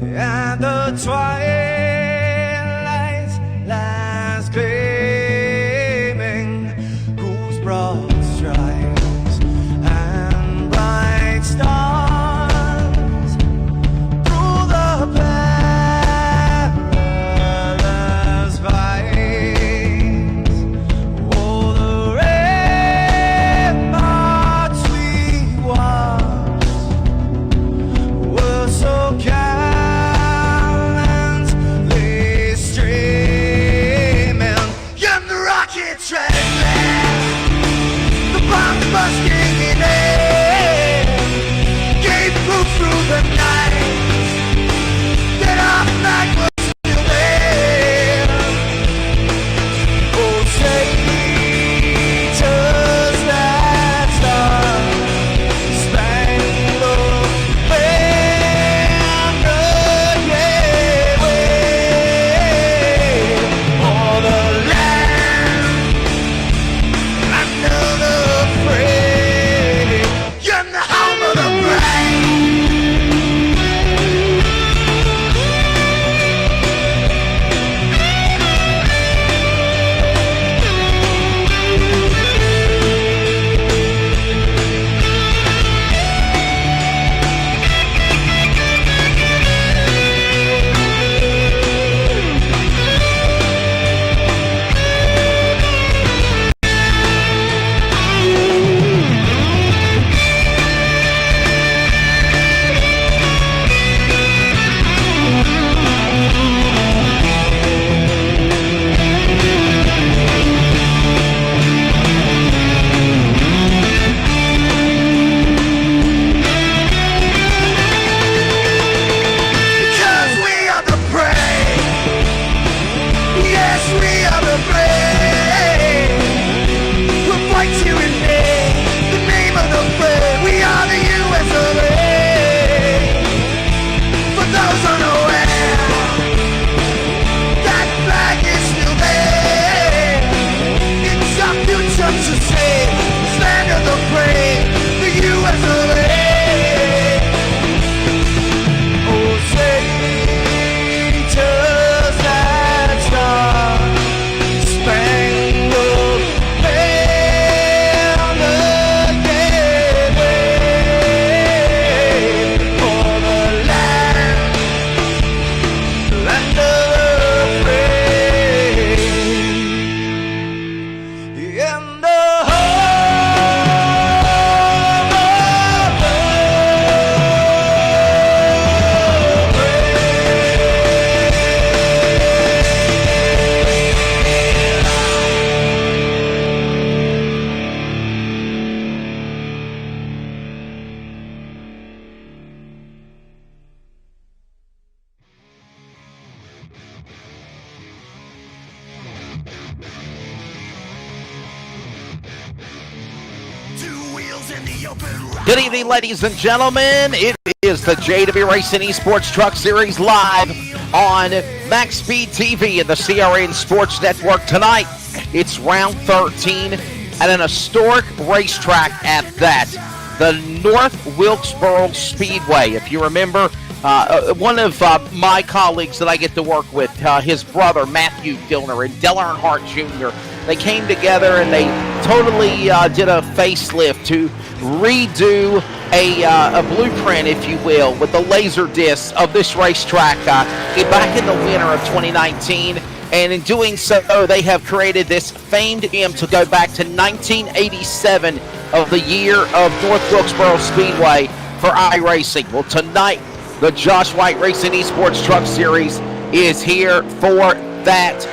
and the twilight lies gleaming, whose broad stripes and bright stars through the perilous fights. Oh, the ramparts we watched were so gallantly streaming, and the rocket treadless, the bombs bursting in air, gave proof through the night that our flag was still there. Oh, traitors that star-spangled banner, yeah, wave for the land under the free, and the home of the brave. Because we are the brave. Yes, we are the brave. We'll fight to invade the name of the brave. We are the US of A. For those unaware, that flag is still there. It's our future to save. This land of the brave, the US of A. Oh, traitors that star-spangled banner, yeah, wave for the land of the free, and the home of the two wheels in the open road. Good evening, ladies and gentlemen. It is the JW Racing Esports Truck Series live on Max Speed TV and the CRN Sports Network tonight. It's round 13 at an historic racetrack at that, the North Wilkesboro Speedway. If you remember, one of my colleagues that I get to work with, his brother Matthew Gilner and Dale Earnhardt Jr., they came together and they totally did a facelift to redo a blueprint, if you will, with the laser discs of this racetrack back in the winter of 2019. And in doing so, they have created this famed game to go back to 1987 of the year of North Wilkesboro Speedway for iRacing. Well, tonight, the Josh White Racing Esports Truck Series is here for that.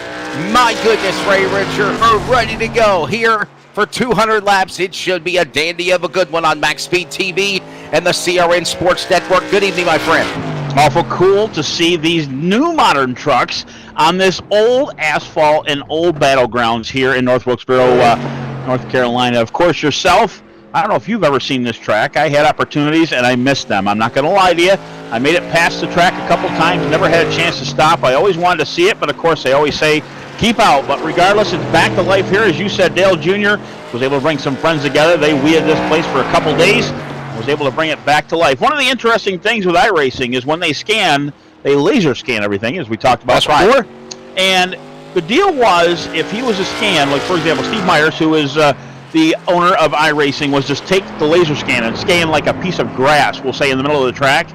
My goodness, Ray Richard, we're ready to go here for 200 laps. It should be a dandy of a good one on Max Speed TV and the CRN Sports Network. Good evening, my friend. Awful cool to see these new modern trucks on this old asphalt and old battlegrounds here in North Wilkesboro, North Carolina. Of course, yourself, I don't know if you've ever seen this track. I had opportunities and I missed them. I'm not going to lie to you. I made it past the track a couple times, never had a chance to stop. I always wanted to see it, but of course they always say keep out. But regardless, it's back to life here. As you said, Dale Jr. was able to bring some friends together. They weeded this place for a couple days. was able to bring it back to life. One of the interesting things with iRacing is when they scan, they laser scan everything, as we talked about before. Right. And the deal was, if he was a scan, like for example, Steve Myers, who is the owner of iRacing, was just take the laser scan and scan like a piece of grass, we'll say, in the middle of the track.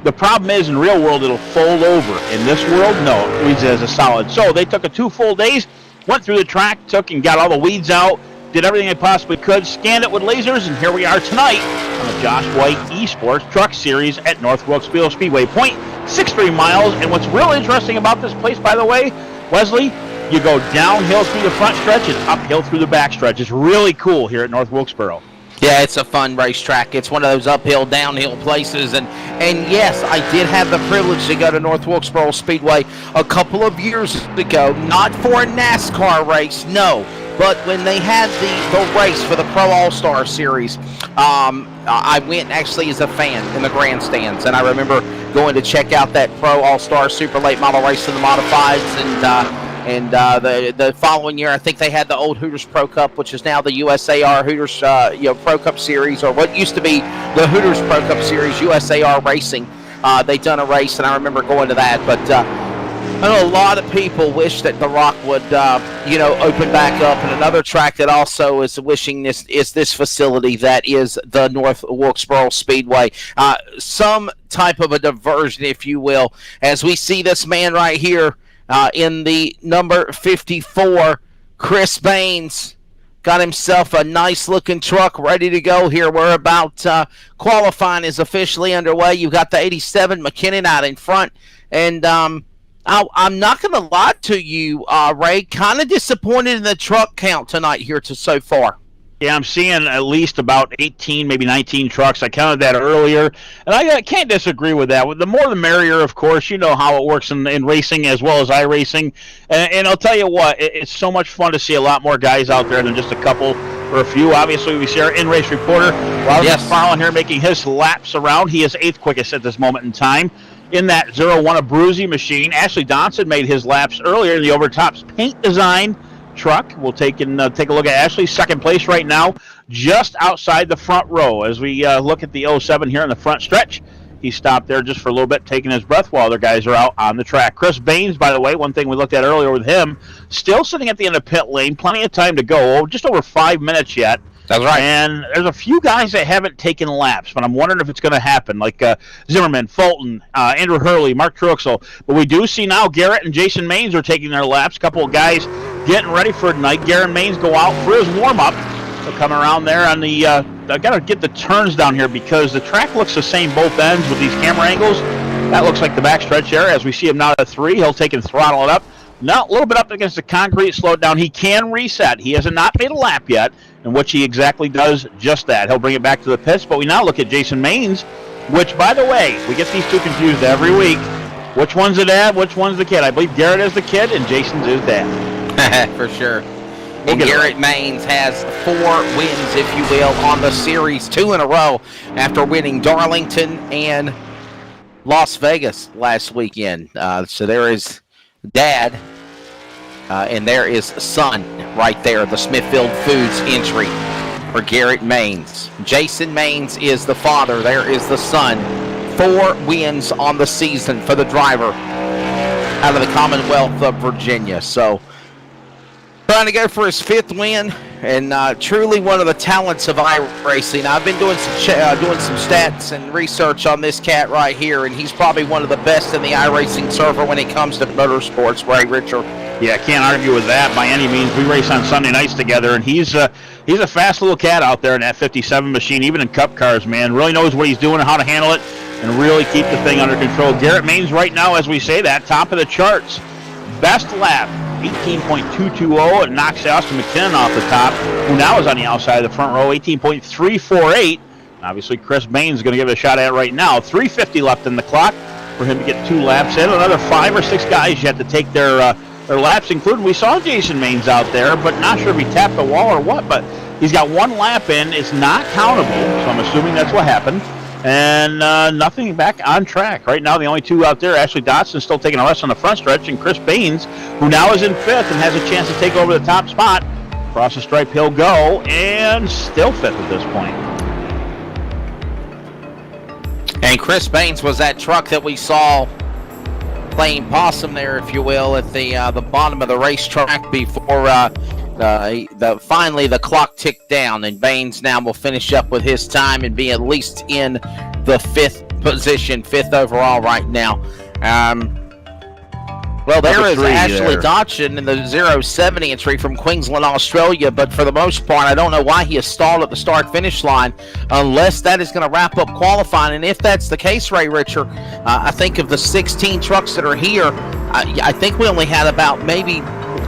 The problem is, in real world, it'll fold over. In this world, no, it reads it as a solid. So they took 2 full days, went through the track, took and got all the weeds out, did everything they possibly could, scanned it with lasers, and here we are tonight on the Josh White Esports Truck Series at North Wilkesboro Speedway. 0.63 miles, and what's real interesting about this place, by the way, Wesley, you go downhill through the front stretch and uphill through the back stretch. It's really cool here at North Wilkesboro. Yeah, it's a fun racetrack. It's one of those uphill, downhill places. And yes, I did have the privilege to go to North Wilkesboro Speedway a couple of years ago. Not for a NASCAR race, no. But when they had the race for the Pro All-Star Series, I went actually as a fan in the grandstands. And I remember going to check out that Pro All-Star Super Late Model race in the Modifieds. And the following year, I think they had the old Hooters Pro Cup, which is now the USAR Hooters Pro Cup Series, or what used to be the Hooters Pro Cup Series, USAR Racing. They done a race, and I remember going to that. But I know a lot of people wish that the Rock would, open back up. And another track that also is wishing this is this facility that is the North Wilkesboro Speedway. Some type of a diversion, if you will, as we see this man right here. In the number 54, Chris Baines got himself a nice-looking truck ready to go here. We're about qualifying is officially underway. You've got the 87 McKinnon out in front. And I'm not going to lie to you, Ray, kind of disappointed in the truck count tonight here so far. Yeah, I'm seeing at least about 18, maybe 19 trucks. I counted that earlier, and I can't disagree with that. The more the merrier, of course. You know how it works in racing as well as iRacing. And I'll tell you what, it's so much fun to see a lot more guys out there than just a couple or a few. Obviously, we see our in-race reporter, Robert McFarland, here making his laps around. He is 8th quickest at this moment in time in that 01 Abruzzi machine. Ashley Donson made his laps earlier in the Overtops paint design truck. We'll take a look at Ashley, 2nd place right now, just outside the front row. As we look at the 07 here in the front stretch, he stopped there just for a little bit, taking his breath while other guys are out on the track. Chris Baines, by the way, one thing we looked at earlier with him, still sitting at the end of pit lane, plenty of time to go, just over 5 minutes yet. That's right. And there's a few guys that haven't taken laps, but I'm wondering if it's going to happen, like Zimmerman, Fulton, Andrew Hurley, Mark Truxell. But we do see now Garrett and Jason Maines are taking their laps. A couple of guys getting ready for tonight. Garrett Maines go out for his warm-up. He'll come around there on the I got to get the turns down here because the track looks the same both ends with these camera angles. That looks like the backstretch there. As we see him now at 3, he'll take and throttle it up. Now, a little bit up against the concrete, slow it down. He can reset. He has not made a lap yet, in which he exactly does just that. He'll bring it back to the pits, but we now look at Jason Maines, which, by the way, we get these two confused every week. Which one's the dad, which one's the kid? I believe Garrett is the kid, and Jason's his dad. For sure. And Garrett Maines has 4 wins, if you will, on the series, 2 in a row after winning Darlington and Las Vegas last weekend. So there is dad, and there is son right there, the Smithfield Foods entry for Garrett Maines. Jason Maines is the father. There is the son. 4 wins on the season for the driver out of the Commonwealth of Virginia. So trying to go for his 5th win, and truly one of the talents of iRacing. I've been doing some stats and research on this cat right here, and he's probably one of the best in the iRacing server when it comes to motorsports, Ray Richard. Yeah, can't argue with that by any means. We race on Sunday nights together, and he's a fast little cat out there in that 57 machine, even in cup cars, man. Really knows what he's doing and how to handle it, and really keep the thing under control. Garrett Maines right now, as we say that, top of the charts. Best lap, 18.220. It knocks Austin McKinnon off the top, who now is on the outside of the front row, 18.348. Obviously, Chris Baines is going to give it a shot at it right now. 3:50 left in the clock for him to get 2 laps in. Another 5 or 6 guys yet to take their laps, including we saw Jason Maines out there, but not sure if he tapped the wall or what, but he's got 1 lap in. It's not countable, so I'm assuming that's what happened. And nothing back on track. Right now, the only 2 out there, Ashley Dotson still taking a rest on the front stretch, and Chris Baines, who now is in 5th and has a chance to take over the top spot. Across the stripe he'll go, and still 5th at this point. And Chris Baines was that truck that we saw playing possum there, if you will, at the bottom of the racetrack before finally the clock ticked down, and Baines now will finish up with his time and be at least in the 5th position, 5th overall right now. Well, there is Ashley Dodson in the 070 entry from Queensland, Australia, but for the most part, I don't know why he has stalled at the start-finish line unless that is going to wrap up qualifying. And if that's the case, Ray Richer, I think of the 16 trucks that are here, I think we only had about maybe,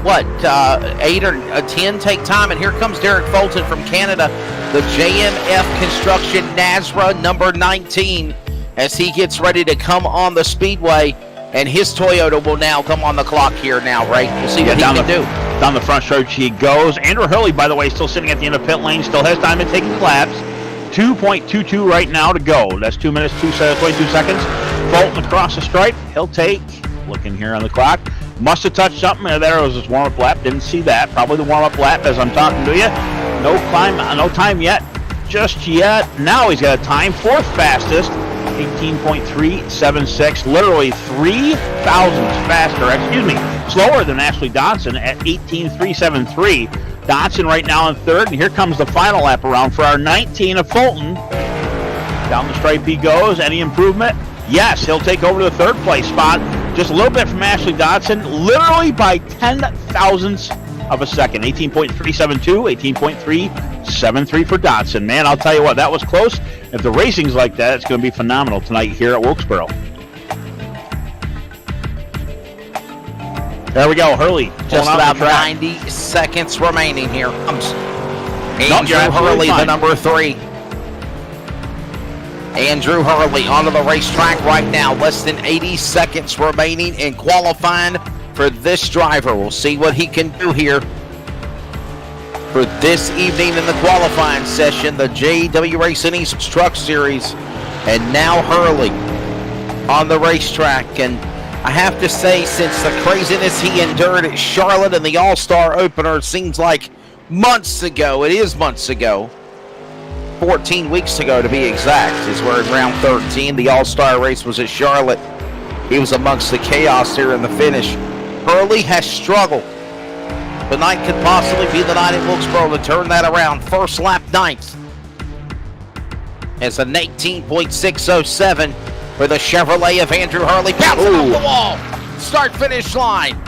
8 or 10 take time. And here comes Derek Fulton from Canada, the JMF Construction Nazra number 19, as he gets ready to come on the speedway. And his Toyota will now come on the clock here now, right? We'll see what he can do. Down the front stretch he goes. Andrew Hurley, by the way, still sitting at the end of pit lane. Still has time to take his laps. 2.22 right now to go. That's 2 minutes, 22 seconds. Fulton across the stripe. He'll take, looking here on the clock, must have touched something. There was his warm-up lap. Didn't see that. Probably the warm-up lap as I'm talking to you. No time yet. Just yet. Now he's got a time. 4th fastest. 18.376, literally 3 thousandths faster, slower than Ashley Dodson at 18.373. Dodson right now in 3rd, and here comes the final lap around for our 19 of Fulton. Down the stripe he goes. Any improvement? Yes, he'll take over to the 3rd place spot. Just a little bit from Ashley Dodson, literally by 10 thousandths of a second. 18.372, 18.373 for Dodson. Man, I'll tell you what, that was close. If the racing's like that, it's going to be phenomenal tonight here at Wilkesboro. There we go, Hurley. Just about 90 seconds remaining here. Comes Andrew Hurley, the number 3. Andrew Hurley onto the racetrack right now. Less than 80 seconds remaining in qualifying for this driver. We'll see what he can do here for this evening in the qualifying session, the JW Racing Esports Truck Series. And now Hurley on the racetrack. And I have to say, since the craziness he endured at Charlotte and the All-Star opener, it seems like months ago. It is months ago. 14 weeks ago to be exact, is where in round 13 the All-Star race was at Charlotte. He was amongst the chaos here in the finish. Hurley has struggled. Tonight could possibly be the night at Wilkesboro to turn that around. First lap 9th. It's an 18.607 for the Chevrolet of Andrew Hurley. Bouncing off the wall. Start-finish line.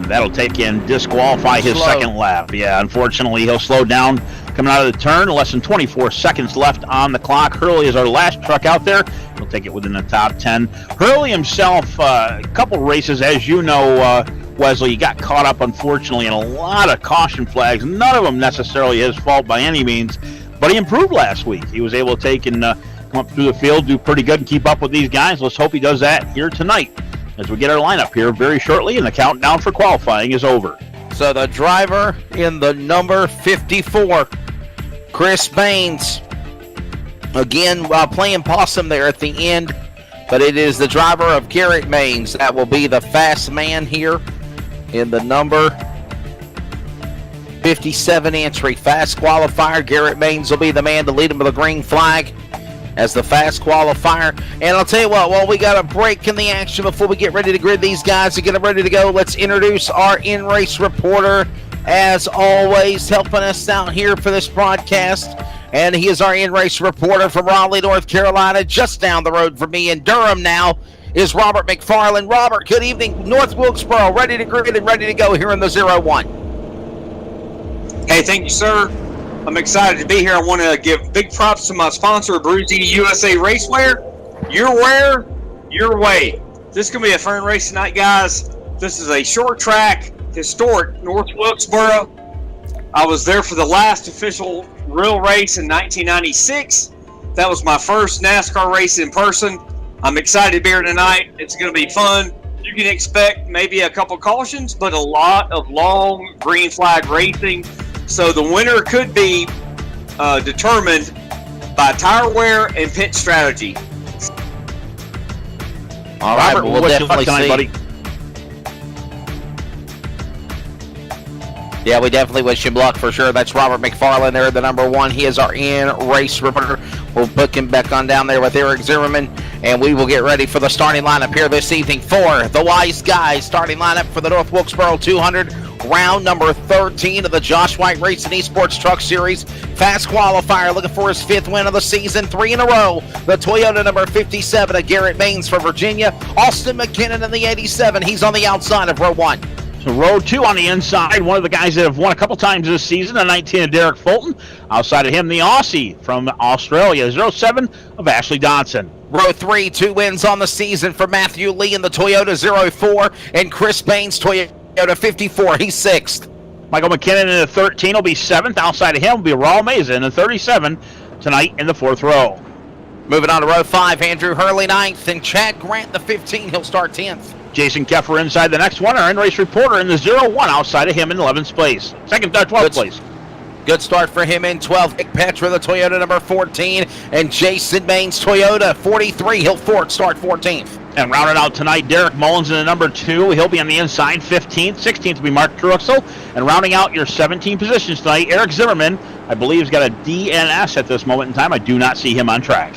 That'll take and disqualify his second lap. Yeah, unfortunately, he'll slow down coming out of the turn. Less than 24 seconds left on the clock. Hurley is our last truck out there. He'll take it within the top 10. Hurley himself, a couple races, as you know, Wesley, he got caught up, unfortunately, in a lot of caution flags. None of them necessarily his fault by any means, but he improved last week. He was able to take and come up through the field, do pretty good, and keep up with these guys. Let's hope he does that here tonight as we get our lineup here very shortly, and the countdown for qualifying is over. So the driver in the number 54, Chris Baines, again playing possum there at the end, but it is the driver of Garrett Baines that will be the fast man here in the number 57 entry. Fast qualifier. Garrett Baines will be the man to lead him with a green flag as the fast qualifier. And I'll tell you what, while we got a break in the action before we get ready to grid these guys and get them ready to go, let's introduce our in-race reporter, as always, helping us out here for this broadcast. And he is our in-race reporter from Raleigh, North Carolina, just down the road from me in Durham now is Robert McFarland. Robert, good evening. North Wilkesboro, ready to grid and ready to go here in the 0-1. Hey, thank you, sir. I'm excited to be here. I want to give big props to my sponsor, Bruzy USA Racewear. Your wear, your way. This is going to be a fun race tonight, guys. This is a short track, historic North Wilkesboro. I was there for the last official real race in 1996. That was my first NASCAR race in person. I'm excited to be here tonight. It's going to be fun. You can expect maybe a couple cautions, but a lot of long green flag racing. So the winner could be determined by tire wear and pit strategy. All right, Robert, we'll definitely see. Buddy. Yeah, we definitely wish him luck for sure. That's Robert McFarland there, the number 1. He is our in-race reporter. We'll book him back on down there with Eric Zimmerman, and we will get ready for the starting lineup here this evening for the Wise Guys. Starting lineup for the North Wilkesboro 200, round number 13 of the Josh White Racing Esports Truck Series. Fast qualifier looking for his 5th win of the season, 3 in a row. The Toyota number 57 of Garrett Maines for Virginia. Austin McKinnon in the 87. He's on the outside of row 1. So row 2 on the inside, one of the guys that have won a couple times this season, the 19 of Derek Fulton. Outside of him, the Aussie from Australia, 07 of Ashley Dodson. Row 3, 2 wins on the season for Matthew Lee in the Toyota 04, and Chris Baines, Toyota 54. He's 6th. Michael McKinnon in the 13 will be 7th. Outside of him will be Raul Meza in the 37 tonight in the 4th row. Moving on to row 5, Andrew Hurley 9th, and Chad Grant the 15. He'll start 10th. Jason Keffer inside the next one. Our in-race reporter in the 01 outside of him in 11th place. 12th place. Good start for him in 12th. Nick Petra, the Toyota number 14, and Jason Maines, Toyota 43. He'll start 14th. And rounded out tonight, Derek Mullins in the number 2. He'll be on the inside, 15th. 16th will be Mark Truxell. And rounding out your 17 positions tonight, Eric Zimmerman, I believe, has got a DNS at this moment in time. I do not see him on track.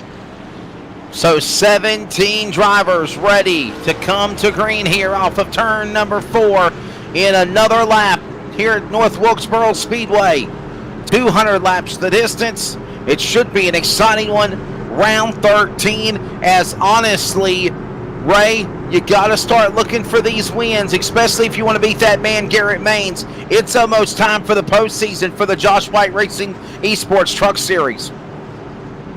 So 17 drivers ready to come to green here off of turn number 4 in another lap here at North Wilkesboro Speedway. 200 laps the distance. It should be an exciting one. Round 13, as honestly, Ray, you got to start looking for these wins, especially if you want to beat that man Garrett Maines. It's almost time for the postseason for the Josh White Racing Esports Truck Series.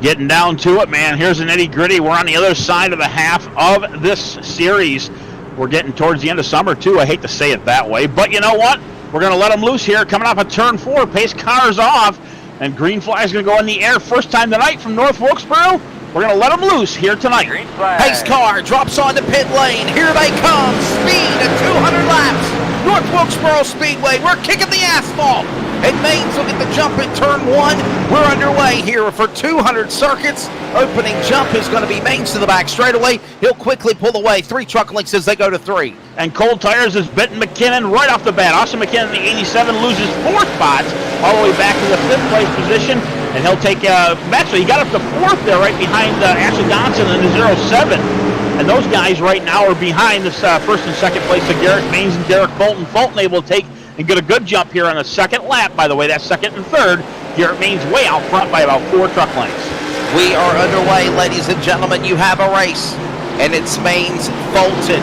Getting down to it, man. Here's an nitty-gritty. We're on the other side of the half of this series. We're getting towards the end of summer, too. I hate to say it that way, but you know what? We're going to let them loose here. Coming off of turn 4, pace cars off, and green flag is going to go in the air first time tonight from North Wilkesboro. We're going to let them loose here tonight. Green flag. Pace car drops onto pit lane. Here they come. Speed at 200 laps. North Wilkesboro Speedway. We're kicking the asphalt. And Maines will get the jump in turn 1. We're underway here for 200 circuits. Opening jump is going to be Maines to the back straightaway. He'll quickly pull away. 3 truck lengths as they go to 3. And cold tires is Benton McKinnon right off the bat. Austin McKinnon, the 87, loses 4 spots all the way back to the 5th place position. And he'll take, actually, he got up to 4th there right behind Ashley Dodson in the 07. And those guys right now are behind this 1st and 2nd place of Garrett Maines and Derek Fulton. Fulton able to take and get a good jump here on the 2nd lap, by the way. That 2nd and 3rd. Garrett Maines way out front by about 4 truck lengths. We are underway, ladies and gentlemen. You have a race, and it's Maines, Fulton,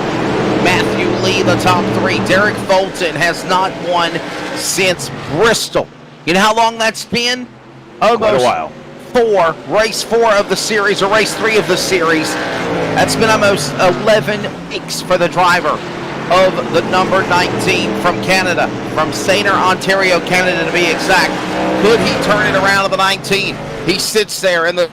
Matthew Lee, the top 3. Derek Fulton has not won since Bristol. You know how long that's been? Quite a while. Race 4 of the series, or race 3 of the series. That's been almost 11 weeks for the driver of the number 19 from Canada, from Sainer, Ontario, Canada to be exact. Could he turn it around to the 19? He sits there in the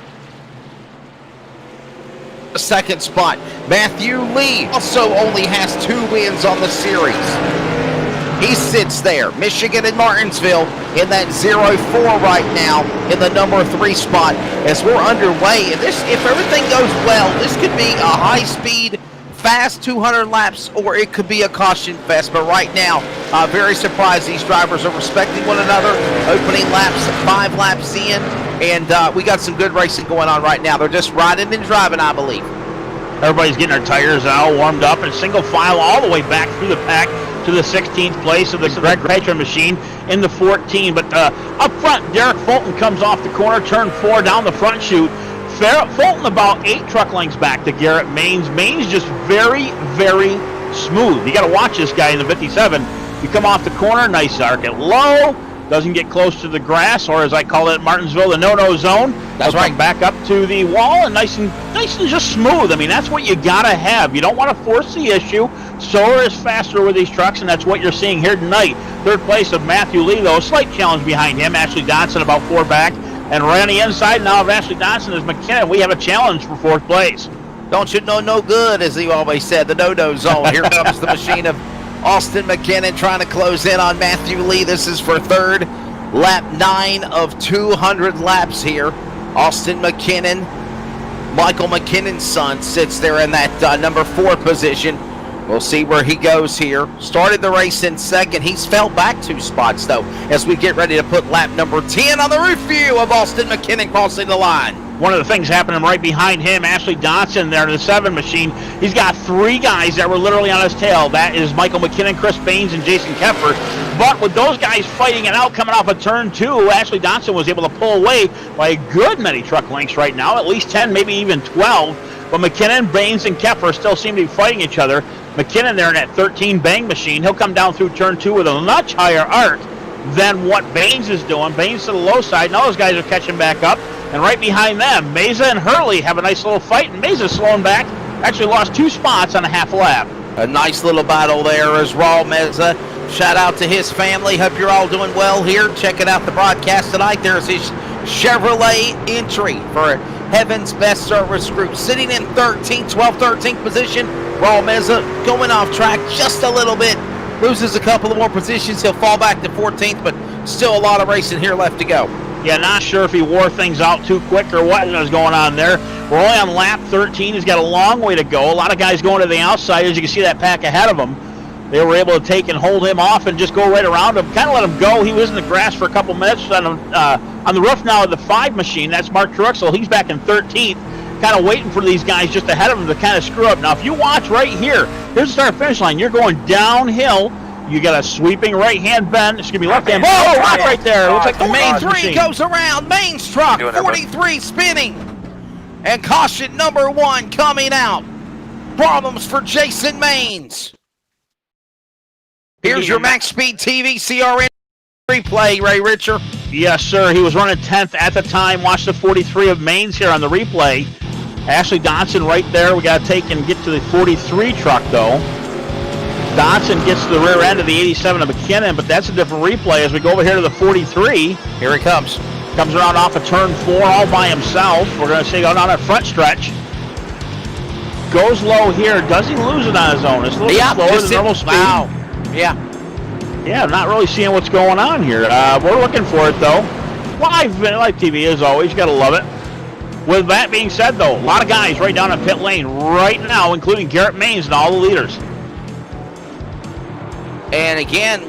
2nd spot. Matthew Lee also only has 2 wins on the series. He sits there. Michigan and Martinsville in that 04 right now in the number 3 spot as we're underway. And this, if everything goes well, this could be a high-speed, fast 200 laps, or it could be a caution fest. But right now, very surprised these drivers are respecting one another. Opening laps, 5 laps in, and we got some good racing going on right now. They're just riding and driving, I believe. Everybody's getting their tires all warmed up and single file all the way back through the pack to the 16th place of the Greg Petra machine in the 14. But up front, Derek Fulton comes off the corner, turn 4 down the front chute. Fulton about 8 truck lengths back to Garrett Maines. Maines just very, very smooth. You got to watch this guy in the 57. You come off the corner, nice arc at low, doesn't get close to the grass, or as I call it at Martinsville, the no-no zone. That's right. Back up to the wall and nice and just smooth. I mean, that's what you got to have. You don't want to force the issue. Slower is faster with these trucks, and that's what you're seeing here tonight. 3rd place of Matthew Lee, though. A slight challenge behind him. Ashley Dodson about 4 back. And right on the inside now of Ashley Dodson is McKinnon. We have a challenge for 4th place. Don't you know no good, as he always said, the no-no zone. Here comes the machine of Austin McKinnon trying to close in on Matthew Lee. This is for 3rd. Lap 9 of 200 laps here. Austin McKinnon, Michael McKinnon's son, sits there in that number 4 position. We'll see where he goes here. Started the race in 2nd. He's fell back 2 spots, though, as we get ready to put lap number 10 on the roof view of Austin McKinnon crossing the line. One of the things happening right behind him, Ashley Dotson there in the 7 machine. He's got 3 guys that were literally on his tail. That is Michael McKinnon, Chris Baines, and Jason Keffer. But with those guys fighting it out coming off of turn 2, Ashley Dotson was able to pull away by a good many truck lengths right now, at least 10, maybe even 12. But McKinnon, Baines, and Keffer still seem to be fighting each other. McKinnon there in that 13 bang machine. He'll come down through turn 2 with a much higher arc than what Baines is doing. Baines to the low side. Now those guys are catching back up. And right behind them, Meza and Hurley have a nice little fight, and Meza's slowing back. Actually lost 2 spots on a half lap. A nice little battle there as Raw Meza. Shout out to his family. Hope you're all doing well here. Checking out the broadcast tonight. There's his Chevrolet entry for Heaven's Best Service Group. Sitting in 13th position. Raw Meza going off track just a little bit. Loses a couple of more positions. He'll fall back to 14th, but still a lot of racing here left to go. Yeah, not sure if he wore things out too quick or what was going on there. We're only on lap 13. He's got a long way to go. A lot of guys going to the outside. As you can see that pack ahead of him, they were able to take and hold him off and just go right around him. Kind of let him go. He was in the grass for a couple minutes on the roof now of the 5 machine. That's Mark Truxell. He's back in 13th, kind of waiting for these guys just ahead of him to kind of screw up. Now, if you watch right here, here's the start-finish line. You're going downhill. You got a sweeping right-hand bend. Excuse me, left-hand. Oh, right there. Looks like the main 43 goes around. Main's truck, 43 spinning. And caution number 1 coming out. Problems for Jason Maines. Here's your Max Speed TV CRN replay, Ray Richer. Yes, sir. He was running 10th at the time. Watch the 43 of Maines here on the replay. Ashley Dotson right there. We got to take and get to the 43 truck, though. Dotson gets to the rear end of the 87 of McKinnon, but that's a different replay as we go over here to the 43. Here he comes. Comes around off of turn 4 all by himself. We're going to say going on our front stretch. Goes low here. Does he lose it on his own? It's a little bit slower than normal speed. Wow. Yeah, not really seeing what's going on here. We're looking for it, though. Live TV, as always. You got to love it. With that being said, though, a lot of guys right down in pit lane right now, including Garrett Maines and all the leaders. And again,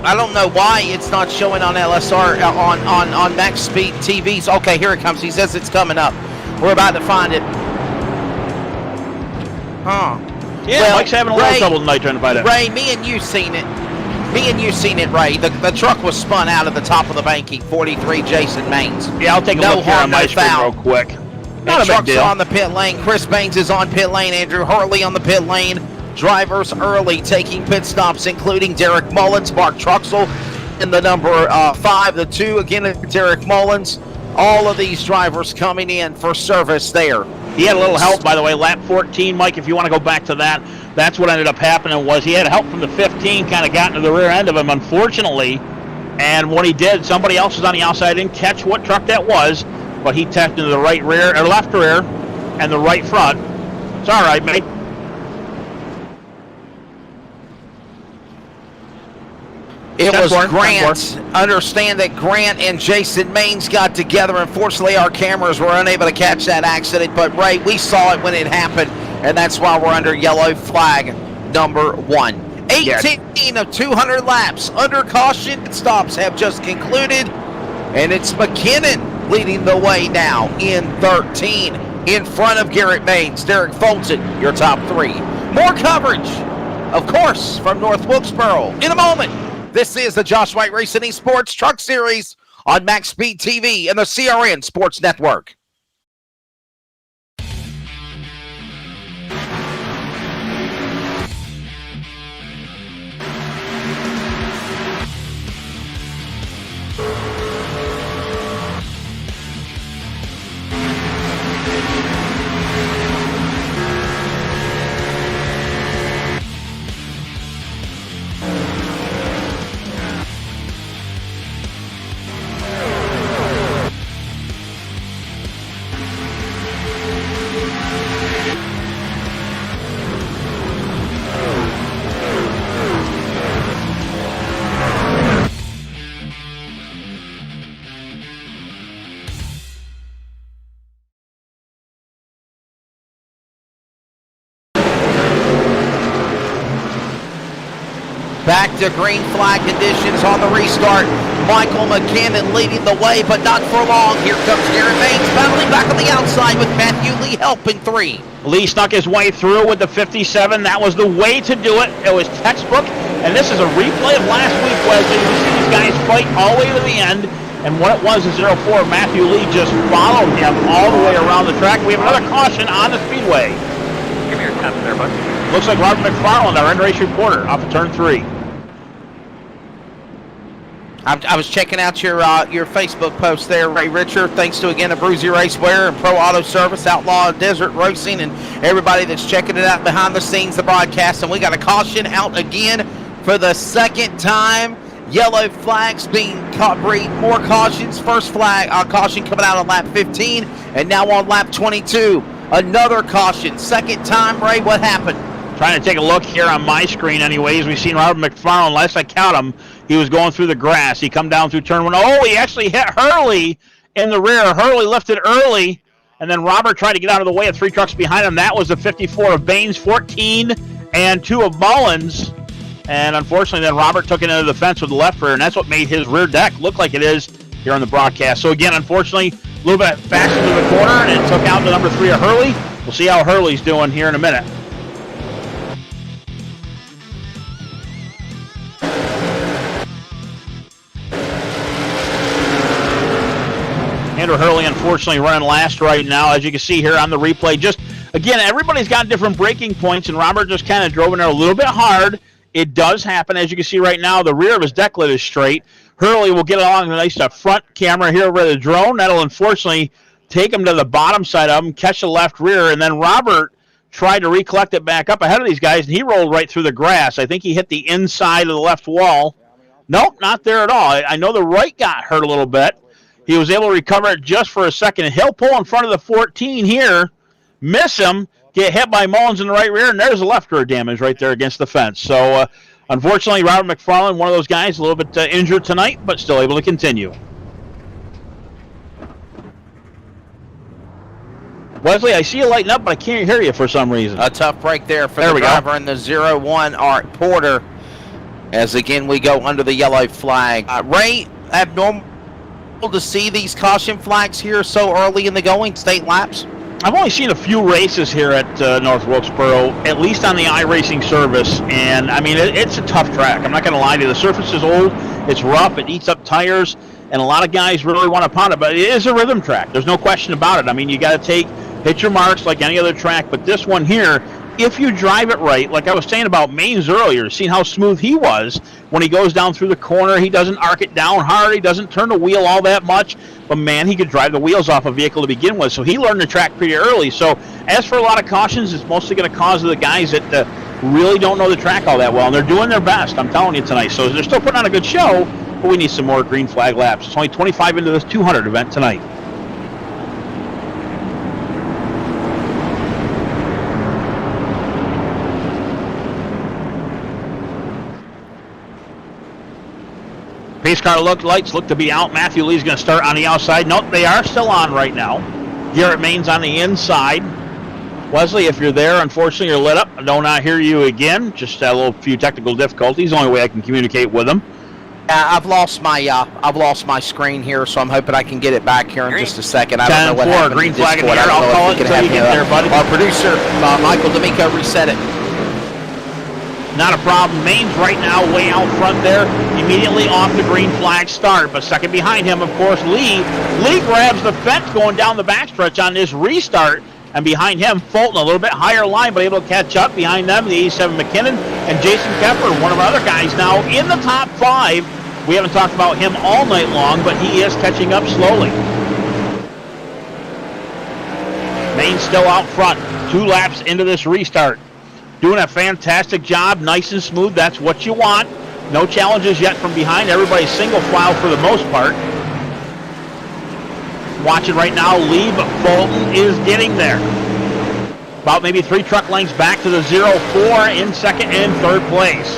I don't know why it's not showing on LSR, on Max Speed TVs. Okay, here it comes. He says it's coming up. We're about to find it. Huh. Yeah, well, Mike's having a little trouble tonight trying to find it. Ray, me and you seen it. Ray. The truck was spun out of the top of the banking. 43 Jason Maines. Yeah, I'll take a look here on my screen real quick. Not a big deal. On the pit lane. Chris Baines is on pit lane. Andrew Hurley on the pit lane. Drivers early taking pit stops, including Derek Mullins, Mark Truxell, and the number 5, the 2, again, Derek Mullins. All of these drivers coming in for service there. He had a little help, by the way, lap 14, Mike, if you want to go back to that. That's what ended up happening was he had help from the 15, kind of got into the rear end of him, unfortunately. And when he did, somebody else was on the outside. Didn't catch what truck that was, but he tapped into the right rear, or left rear, and the right front. It's all right, mate. It was Grant. Understand that Grant and Jason Maines got together. Unfortunately, our cameras were unable to catch that accident. But, Ray, we saw it when it happened, and that's why we're under yellow flag number 1. 18 of 200 laps under caution. Stops have just concluded, and it's McKinnon leading the way now in 13. In front of Garrett Maines, Derek Fulton, your top 3. More coverage, of course, from North Wilkesboro in a moment. This is the Josh White Racing Esports Truck Series on Max Speed TV and the CRN Sports Network. Back to green flag conditions on the restart. Michael McKinnon leading the way, but not for long. Here comes Garrett Baines battling back on the outside with Matthew Lee helping 3. Lee snuck his way through with the 57. That was the way to do it. It was textbook. And this is a replay of last week, Wesley. You see these guys fight all the way to the end. And what it was is 04, Matthew Lee just followed him all the way around the track. We have another caution on the speedway. Give me your tap there, bud. Looks like Robert McFarland, our end race reporter, off of turn 3. I was checking out your Facebook post there, Ray Richard. Thanks to, again, to Bruzy Racewear and Pro Auto Service, Outlaw Desert Racing, and everybody that's checking it out behind the scenes, the broadcast. And we got a caution out again for the second time. Yellow flags being breed more cautions. First flag caution coming out on lap 15, and now on lap 22. Another caution. Second time, Ray, what happened? Trying to take a look here on my screen anyways. We've seen Robert McFarland. Last I count him, he was going through the grass. He come down through turn 1. Oh, he actually hit Hurley in the rear. Hurley lifted early, and then Robert tried to get out of the way of 3 trucks behind him. That was the 54 of Baines, 14, and 2 of Mullins. And unfortunately, then Robert took it into the fence with the left rear, and that's what made his rear deck look like it is here on the broadcast. So again, unfortunately, a little bit faster to the corner, and it took out the number 3 of Hurley. We'll see how Hurley's doing here in a minute. Andrew Hurley, unfortunately, running last right now, as you can see here on the replay. Just, again, everybody's got different breaking points, and Robert just kind of drove in there a little bit hard. It does happen. As you can see right now, the rear of his deck lid is straight. Hurley will get along the nice front camera here with the drone. That'll unfortunately take him to the bottom side of him, catch the left rear, and then Robert tried to recollect it back up ahead of these guys, and he rolled right through the grass. I think he hit the inside of the left wall. Nope, not there at all. I know the right got hurt a little bit. He was able to recover it just for a second. He'll pull in front of the 14 here, miss him, get hit by Mullins in the right rear, and there's the left rear damage right there against the fence. So, unfortunately, Robert McFarland, one of those guys, a little bit injured tonight, but still able to continue. Wesley, I see you lighting up, but I can't hear you for some reason. A tough break there for the driver in the 01, Art Porter, as again we go under the yellow flag. Ray, abnormal to see these caution flags here so early in the going, state laps? I've only seen a few races here at North Wilkesboro, at least on the iRacing service, and I mean, it's a tough track. I'm not going to lie to you. The surface is old, it's rough, it eats up tires, and a lot of guys really want to pound it, but it is a rhythm track. There's no question about it. I mean, you got to hit your marks like any other track, but this one here, if you drive it right, like I was saying about Maines earlier, seeing how smooth he was when he goes down through the corner, he doesn't arc it down hard, he doesn't turn the wheel all that much, but man, he could drive the wheels off a vehicle to begin with, so he learned the track pretty early. So as for a lot of cautions, it's mostly going to cause the guys that really don't know the track all that well, and they're doing their best, I'm telling you tonight. So they're still putting on a good show, but we need some more green flag laps. It's only 25 into this 200 event tonight. Pace car lights look to be out. Matthew Lee's going to start on the outside. Nope, they are still on right now. Garrett Maines on the inside. Wesley, if you're there, unfortunately you're lit up. I do not hear you again. Just had a few technical difficulties. The only way I can communicate with them. I've lost my screen here, so I'm hoping I can get it back here in just a second. I don't know what happened. Green flag in the air. I'll call it until you get there, buddy. Our producer, Michael D'Amico, reset it. Not a problem. Maines right now way out front there. Immediately off the green flag start. But second behind him, of course, Lee. Lee grabs the fence going down the backstretch on this restart. And behind him, Fulton, a little bit higher line, but able to catch up. Behind them, the 87 McKinnon and Jason Kepler, one of our other guys now in the top 5. We haven't talked about him all night long, but he is catching up slowly. Maines still out front. 2 laps into this restart. Doing a fantastic job, nice and smooth. That's what you want. No challenges yet from behind. Everybody's single file for the most part. Watching right now, Lee, but Fulton is getting there. About maybe 3 truck lengths back to the 04 in second and third place.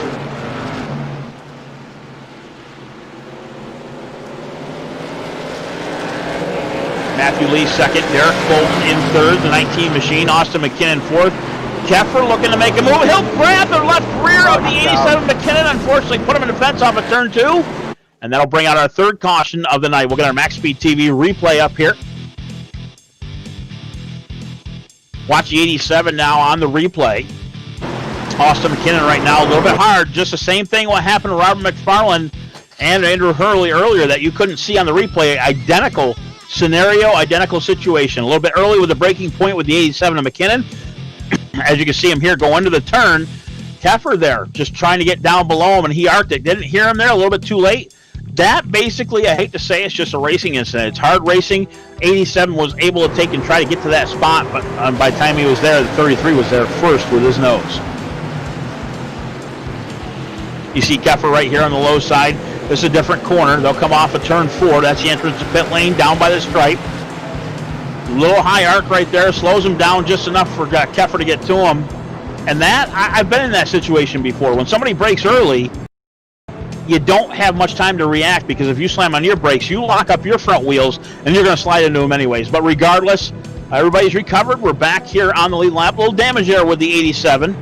Matthew Lee second, Derek Fulton in third, the 19 machine, Austin McKinnon fourth. Keffer looking to make a move. He'll grab the left rear of the 87 McKinnon. Unfortunately, put him in the fence off of turn 2. And that'll bring out our third caution of the night. We'll get our Max Speed TV replay up here. Watch the 87 now on the replay. Austin McKinnon right now a little bit hard. Just the same thing what happened to Robert McFarland and Andrew Hurley earlier that you couldn't see on the replay. Identical scenario, identical situation. A little bit early with the breaking point with the 87 of McKinnon. As you can see him here go into the turn. Keffer there just trying to get down below him, and he arced it. Didn't hear him there, a little bit too late. That basically, I hate to say, it's just a racing incident. It's hard racing. 87 was able to take and try to get to that spot, but by the time he was there, the 33 was there first with his nose. You see Keffer right here on the low side. This is a different corner. They'll come off of turn 4. That's the entrance to pit lane down by the stripe. Little high arc right there. Slows him down just enough for Keffer to get to him. And that, I've been in that situation before. When somebody brakes early, you don't have much time to react, because if you slam on your brakes, you lock up your front wheels, and you're going to slide into them anyways. But regardless, everybody's recovered. We're back here on the lead lap. A little damage there with the 87.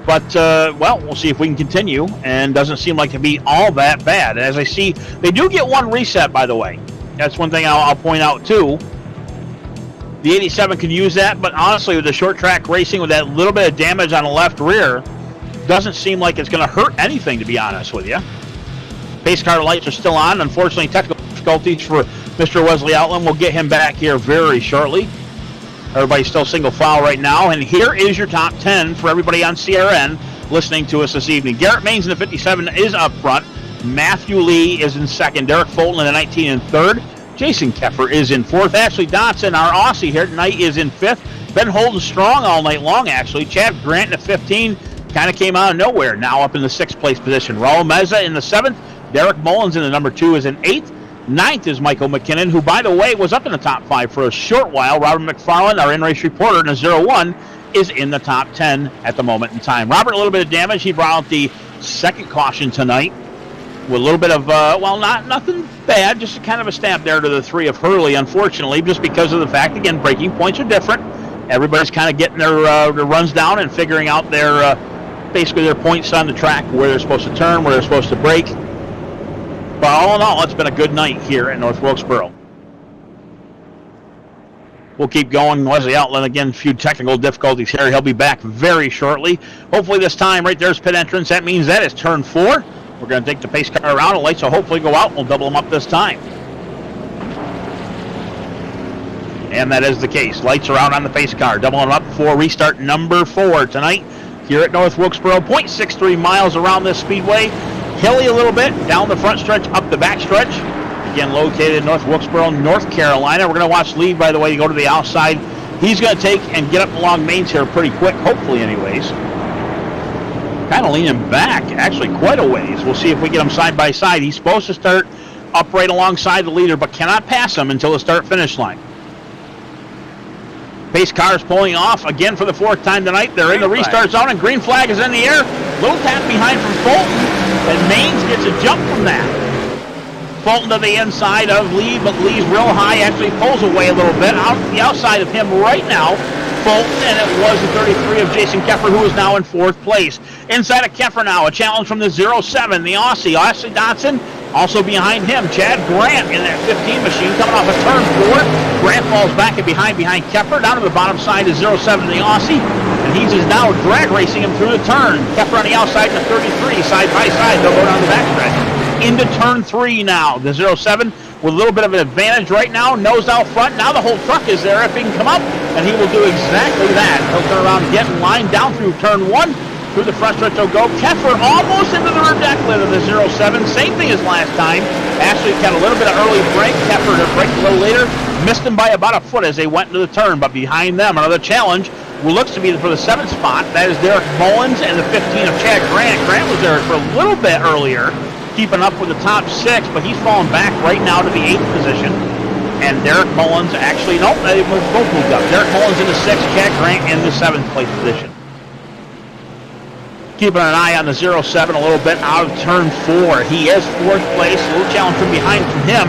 But, well, we'll see if we can continue, and doesn't seem like to be all that bad. As I see, they do get one reset, by the way. That's one thing I'll point out, too. The 87 can use that, but honestly, with the short track racing, with that little bit of damage on the left rear, doesn't seem like it's going to hurt anything, to be honest with you. Pace car lights are still on. Unfortunately, technical difficulties for Mr. Wesley Outland. We'll get him back here very shortly. Everybody's still single file right now, and here is your top 10 for everybody on CRN listening to us this evening. Garrett Maines in the 57 is up front. Matthew Lee is in second. Derek Fulton in the 19 in third. Jason Keffer is in fourth. Ashley Dotson, our Aussie here tonight, is in fifth. Been holding strong all night long, actually. Chad Grant in the 15 kind of came out of nowhere. Now up in the 6th place position. Raul Meza in the 7th. Derek Mullins in the number 2 is in 8th. 9th is Michael McKinnon, who, by the way, was up in the top 5 for a short while. Robert McFarland, our in-race reporter, in a 0-1, is in the top 10 at the moment in time. Robert, a little bit of damage. He brought out the second caution tonight with a little bit of, well, nothing bad, just kind of a stab there to the 3 of Hurley, unfortunately, just because of the fact, again, braking points are different. Everybody's kind of getting their runs down and figuring out their, basically their points on the track, where they're supposed to turn, where they're supposed to brake. But all in all, it's been a good night here at North Wilkesboro. We'll keep going. Wesley Outland, again, a few technical difficulties here. He'll be back very shortly. Hopefully this time, right there's pit entrance. That means that is turn 4. We're going to take the pace car around. The lights will hopefully go out, and we'll double them up this time. And that is the case. Lights are out on the pace car. Doubling them up for restart number 4 tonight here at North Wilkesboro. 0.63 miles around this speedway. Hilly a little bit, down the front stretch, up the back stretch. Again, located in North Wilkesboro, North Carolina. We're going to watch Lee, by the way, go to the outside. He's going to take and get up along Mains here pretty quick, hopefully anyways. Kind of leaning back, actually quite a ways. We'll see if we get him side by side. He's supposed to start up right alongside the leader, but cannot pass him until the start-finish line. Pace car is pulling off again for the 4th time tonight. They're in the restart zone, and green flag is in the air. Little tap behind from Fulton. And Maines gets a jump from that. Fulton to the inside of Lee, but Lee's real high, actually pulls away a little bit. Out the outside of him right now, Fulton, and it was the 33 of Jason Keffer, who is now in 4th place. Inside of Keffer now, a challenge from the 07, the Aussie, Ashley Dotson. Also behind him, Chad Grant in that 15 machine, coming off a turn 4. Grant falls back and behind Keffer. Down to the bottom side is 07, the Aussie. And he's just now drag racing him through the turn. Keffer on the outside in the 33, side by side. They'll go down the backstretch. Into turn 3 now. The 07 with a little bit of an advantage right now. Nose out front. Now the whole truck is there if he can come up. And he will do exactly that. He'll turn around and get in line down through turn 1. Through the front stretch he'll go. Keffer almost into the rear deck lid of the 07. Same thing as last time. Ashley got a little bit of early break. Keffer to break a little later. Missed him by about a foot as they went into the turn. But behind them, another challenge. Who looks to be for the 7th spot. That is Derek Mullins and the 15 of Chad Grant. Grant was there for a little bit earlier, keeping up with the top 6, but he's fallen back right now to the 8th position. And Derek Mullins actually, nope, they both moved up. Derek Mullins in the 6th, Chad Grant in the 7th place position. Keeping an eye on the 07 a little bit out of turn 4. He is 4th place. A little challenge from behind from him.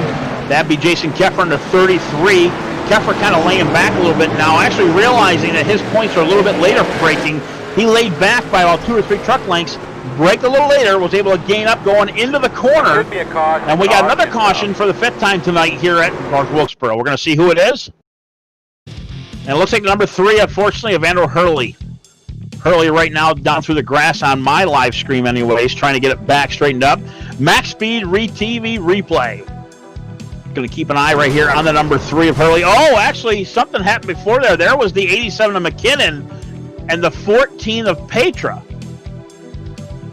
That'd be Jason Keffer in the 33. Keffer kind of laying back a little bit now, actually realizing that his points are a little bit later for braking. He laid back by about 2 or 3 truck lengths, braked a little later, was able to gain up going into the corner. Should be a caution. And we got another caution for the 5th time tonight here at North Wilkesboro. We're going to see who it is. And it looks like number 3, unfortunately, Evander Hurley. Hurley right now down through the grass on my live stream anyways, trying to get it back straightened up. Max Speed TV replay. Going to keep an eye right here on the number 3 of Hurley. Oh, actually, something happened before there. There was the 87 of McKinnon and the 14 of Petra.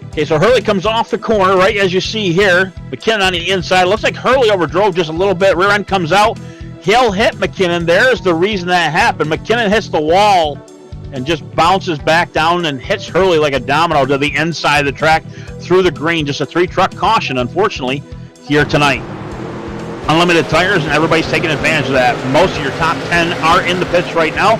Okay, so Hurley comes off the corner, right as you see here. McKinnon on the inside. Looks like Hurley overdrove just a little bit. Rear end comes out. He'll hit McKinnon. There's the reason that happened. McKinnon hits the wall and just bounces back down and hits Hurley like a domino to the inside of the track through the green. Just a 3-truck caution, unfortunately, here tonight. Unlimited tires, and everybody's taking advantage of that. Most of your top 10 are in the pits right now.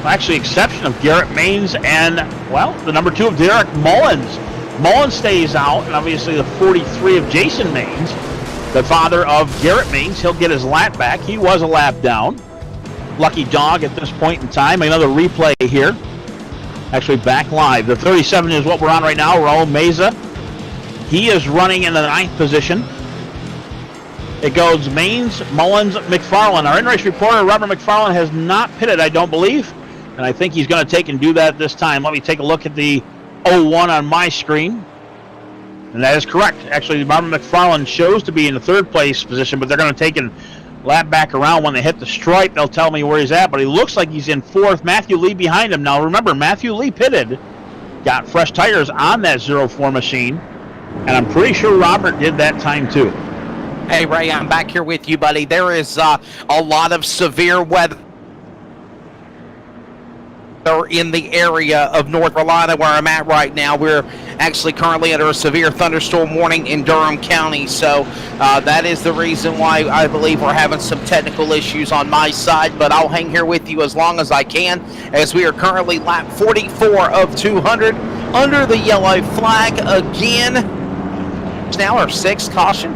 Actually, exception of Garrett Maines and, well, the number 2 of Derek Mullins. Mullins stays out, and obviously the 43 of Jason Maines, the father of Garrett Maines. He'll get his lap back. He was a lap down. Lucky dog at this point in time. Another replay here. Actually back live. The 37 is what we're on right now, Raul Meza. He is running in the 9th position. It goes Maines, Mullins, McFarland. Our in-race reporter, Robert McFarland, has not pitted, I don't believe. And I think he's going to take and do that this time. Let me take a look at the 01 on my screen. And that is correct. Actually, Robert McFarland shows to be in the 3rd place position, but they're going to take and lap back around. When they hit the stripe, they'll tell me where he's at, but he looks like he's in 4th. Matthew Lee behind him. Now, remember, Matthew Lee pitted, got fresh tires on that 04 machine, and I'm pretty sure Robert did that time too. Hey, Ray, I'm back here with you, buddy. There is a lot of severe weather in the area of North Carolina where I'm at right now. We're actually currently under a severe thunderstorm warning in Durham County, so that is the reason why I believe we're having some technical issues on my side, but I'll hang here with you as long as I can, as we are currently lap 44 of 200 under the yellow flag again. Now our 6th caution.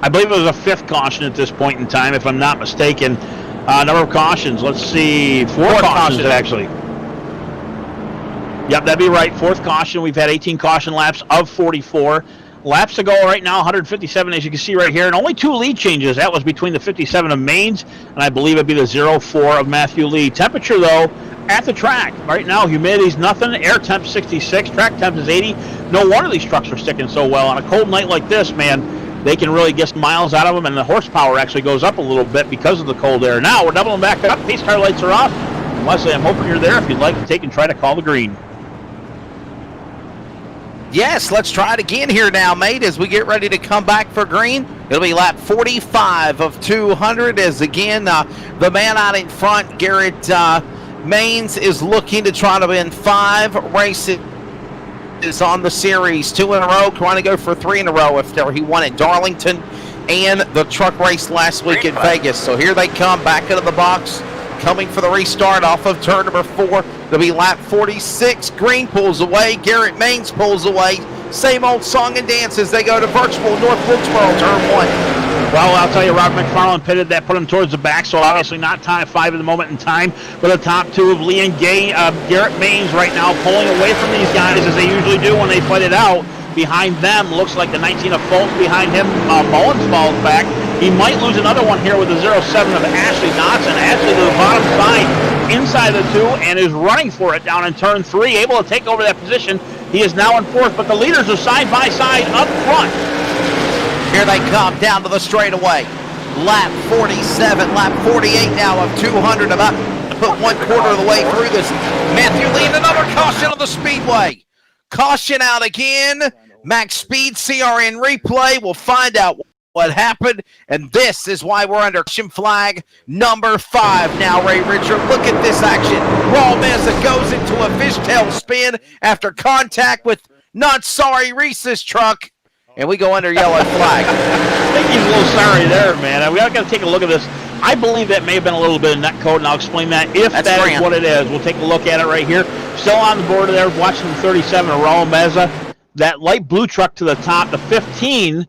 I believe it was a 5th caution at this point in time, if I'm not mistaken. Number of cautions, let's see, 4 cautions actually. Yep, that'd be right. 4th caution. We've had 18 caution laps of 44. Laps to go right now, 157, as you can see right here, and only 2 lead changes. That was between the 57 of Maines, and I believe it'd be the 04 of Matthew Lee. Temperature, though, at the track. Right now, humidity's nothing. Air temp 66. Track temp is 80. No wonder these trucks are sticking so well. On a cold night like this, man, they can really get some miles out of them, and the horsepower actually goes up a little bit because of the cold air. Now, we're doubling back up. Pace car lights are off. And Leslie, I'm hoping you're there if you'd like to take and try to call the green. Yes, let's try it again here now, mate, as we get ready to come back for green. It'll be lap 45 of 200 as, again, the man out in front, Garrett Maines, is looking to try to win 5 races on the series. 2 in a row, trying to go for 3 in a row after he won at Darlington and the truck race last week at Vegas. So here they come back into the box, coming for the restart off of turn number 4. It'll be lap 46. Green pulls away. Garrett Maines pulls away. Same old song and dance as they go to virtual North Wilkesboro, turn 1. Well, I'll tell you, Rob McFarland pitted that, put him towards the back, so obviously not time 5 at the moment in time. But the top 2 of Lee and Garrett Maines right now pulling away from these guys as they usually do when they fight it out. Behind them, looks like the 19 of Fultz behind him. Mullins falls back. He might lose another one here with the 07 of Ashley Dotson. Ashley to the bottom side, inside the 2, and is running for it down in turn 3, able to take over that position. He is now in 4th, but the leaders are side by side up front. Here they come down to the straightaway. Lap 47, lap 48 now of 200, about to put 1/4 of the way through this. Matthew Lee, another caution on the speedway. Caution out again. Max Speed CRN replay. We'll find out what happened, and this is why we're under caution flag number 5 now, Ray Richard. Look at this action. Raul Meza goes into a fishtail spin after contact with Not Sorry Reese's truck, and we go under yellow flag. I think he's a little sorry there, man. We got to take a look at this. I believe that may have been a little bit of net code, and I'll explain that if that is what it is. We'll take a look at it right here. Still on the board there, watching the 37 of Raul Meza. That light blue truck to the top, the 15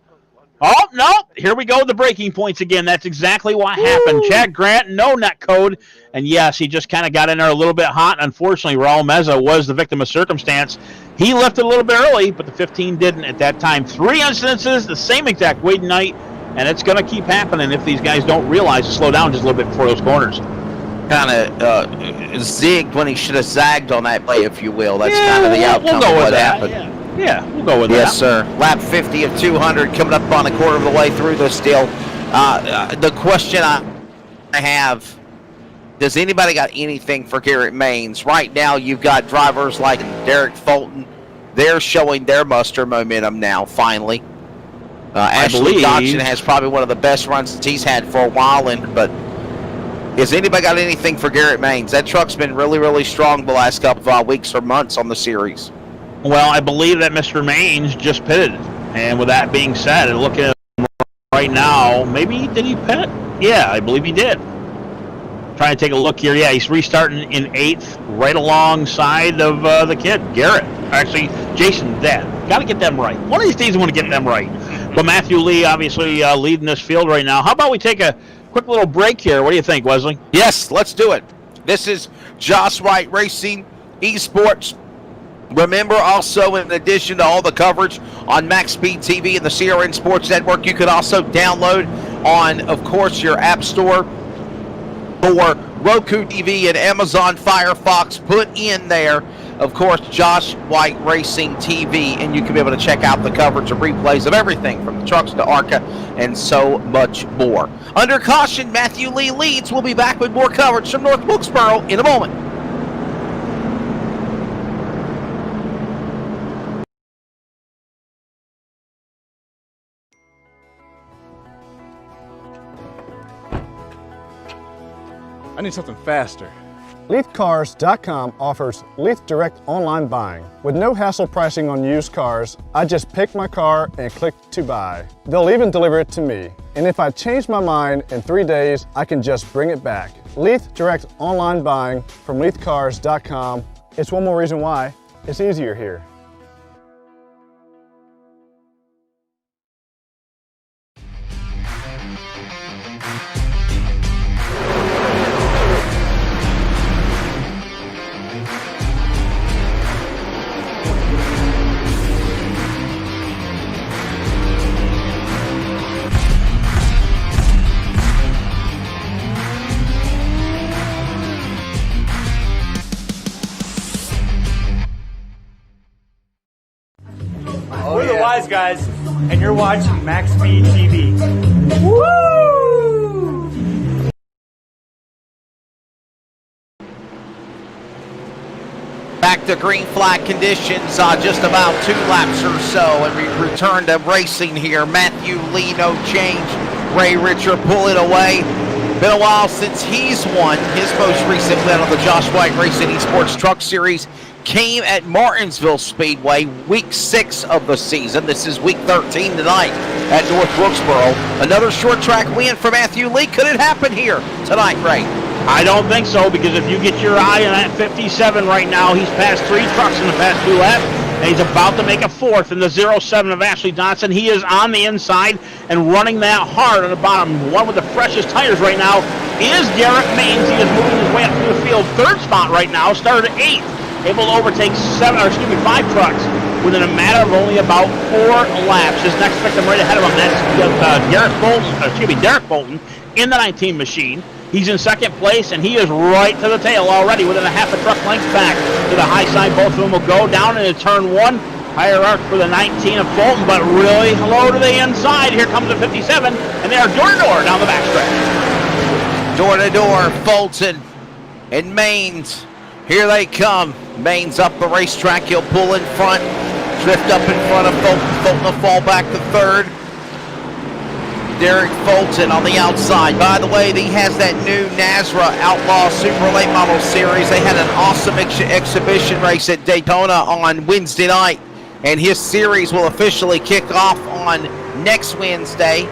Oh, no. Here we go. The breaking points again. That's exactly what happened. Chad Grant, no net code. And yes, he just kind of got in there a little bit hot. Unfortunately, Raul Meza was the victim of circumstance. He left a little bit early, but the 15 didn't at that time. 3 incidences, the same exact weight night. And it's going to keep happening if these guys don't realize to slow down just a little bit before those corners. Kind of zigged when he should have zagged on that play, if you will. That's kind of the outcome we'll go of with what that. happened. Yeah, we'll go with that. Yes, sir. Lap 50 of 200 coming up on a quarter of the way through this deal. The question I have, does anybody got anything for Garrett Maines? Right now, you've got drivers like Derek Fulton. They're showing their muster momentum now, finally. Ashley Dodson has probably one of the best runs that he's had for a while, but has anybody got anything for Garrett Maines? That truck's been really, really strong the last couple of weeks or months on the series. Well, I believe that Mr. Maines just pitted. And with that being said, and looking at him right now, maybe did he pit? Yeah, I believe he did. Trying to take a look here. Yeah, he's restarting in 8th, right alongside of the kid, Garrett. Actually, Jason's dad. Got to get them right. One of these days I want to get them right. But Matthew Lee obviously leading this field right now. How about we take a quick little break here? What do you think, Wesley? Yes, let's do it. This is Josh White Racing Esports. Remember, also, in addition to all the coverage on Max Speed TV and the CRN Sports Network, you can also download on, of course, your App Store for Roku TV and Amazon Firefox. Put in there, of course, Josh White Racing TV, and you can be able to check out the coverage and replays of everything from the trucks to ARCA and so much more. Under caution, Matthew Lee leads. We'll be back with more coverage from North Wilkesboro in a moment. I need something faster. LeithCars.com offers Leith Direct online buying. With no hassle pricing on used cars, I just pick my car and click to buy. They'll even deliver it to me. And if I change my mind in 3 days, I can just bring it back. Leith Direct online buying from LeithCars.com. It's one more reason why it's easier here. We're the Wise Guys, and you're watching Max Speed TV. Woo! Back to green flag conditions, just about 2 laps or so, and we return to racing here. Matthew Lee, no change. Ray Richard pulling away. Been a while since he's won. His most recent win on the Josh White Racing Esports Truck Series came at Martinsville Speedway, week 6 of the season. This is week 13 tonight at North Wilkesboro. Another short track win for Matthew Lee. Could it happen here tonight, Ray? I don't think so, because if you get your eye on that 57 right now, he's passed 3 trucks in the past 2 laps, and he's about to make a 4th in the 07 of Ashley Dodson. He is on the inside and running that hard on the bottom. One with the freshest tires right now is Garrett Maines. He is moving his way up through the field. 3rd spot right now, started 8th. Able to overtake 5 trucks within a matter of only about 4 laps. His next victim right ahead of him, that's Derek Bolton in the 19 machine. He's in 2nd place, and he is right to the tail already, within a half a truck length back to the high side. Both of them will go down into turn 1. Higher arc for the 19 of Fulton, but really low to the inside. Here comes the 57, and they are door-to-door down the backstretch. Door-to-door, Fulton and Maines. Here they come. Maines up the racetrack. He'll pull in front, drift up in front of Fulton. Fulton will fall back to 3rd. Derek Fulton on the outside. By the way, he has that new NASRA Outlaw Super Late Model Series. They had an awesome exhibition race at Daytona on Wednesday night, and his series will officially kick off on next Wednesday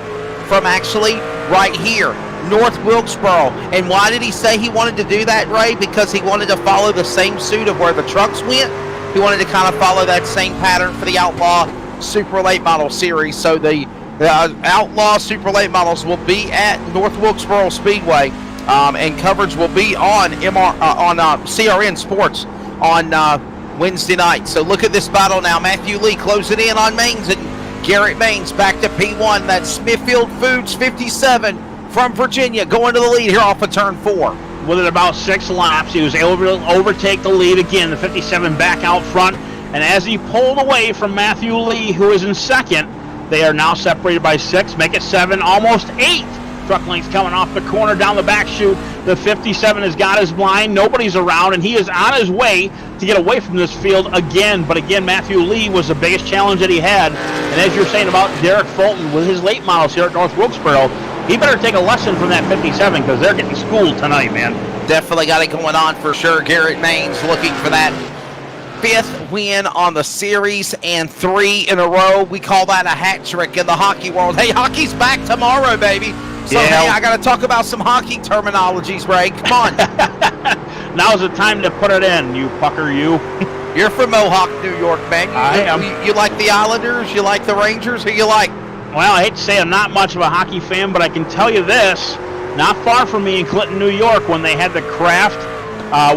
from actually right here, North Wilkesboro. And why did he say he wanted to do that, Ray? Because he wanted to follow the same suit of where the trucks went. He wanted to kind of follow that same pattern for the Outlaw Super Late Model Series. So the Outlaw Super Late Models will be at North Wilkesboro Speedway, and coverage will be on CRN Sports on Wednesday night. So look at this battle now. Matthew Lee closing in on Maines, and Garrett Maines back to P1. That's Smithfield Foods 57 from Virginia going to the lead here off of turn 4. Within about 6 laps, he was able to overtake the lead again, the 57 back out front. And as he pulled away from Matthew Lee, who is in second, they are now separated by 6, make it 7, almost 8. Truck lengths coming off the corner down the back chute. The 57 has got his blind. Nobody's around, and he is on his way to get away from this field again. But again, Matthew Lee was the biggest challenge that he had. And as you're saying about Derek Fulton with his late models here at North Wilkesboro, he better take a lesson from that 57 because they're getting schooled tonight, man. Definitely got it going on for sure. Garrett Maines looking for that 5th win on the series and 3 in a row. We call that a hat trick in the hockey world. Hey, hockey's back tomorrow, baby. So, yeah. Hey, I got to talk about some hockey terminologies, Ray. Come on. Now's the time to put it in, you pucker, you. You're from Mohawk, New York, man. I am. You like the Islanders? You like the Rangers? Who you like? Well, I hate to say I'm not much of a hockey fan, but I can tell you this. Not far from me in Clinton, New York, when they had the Kraft,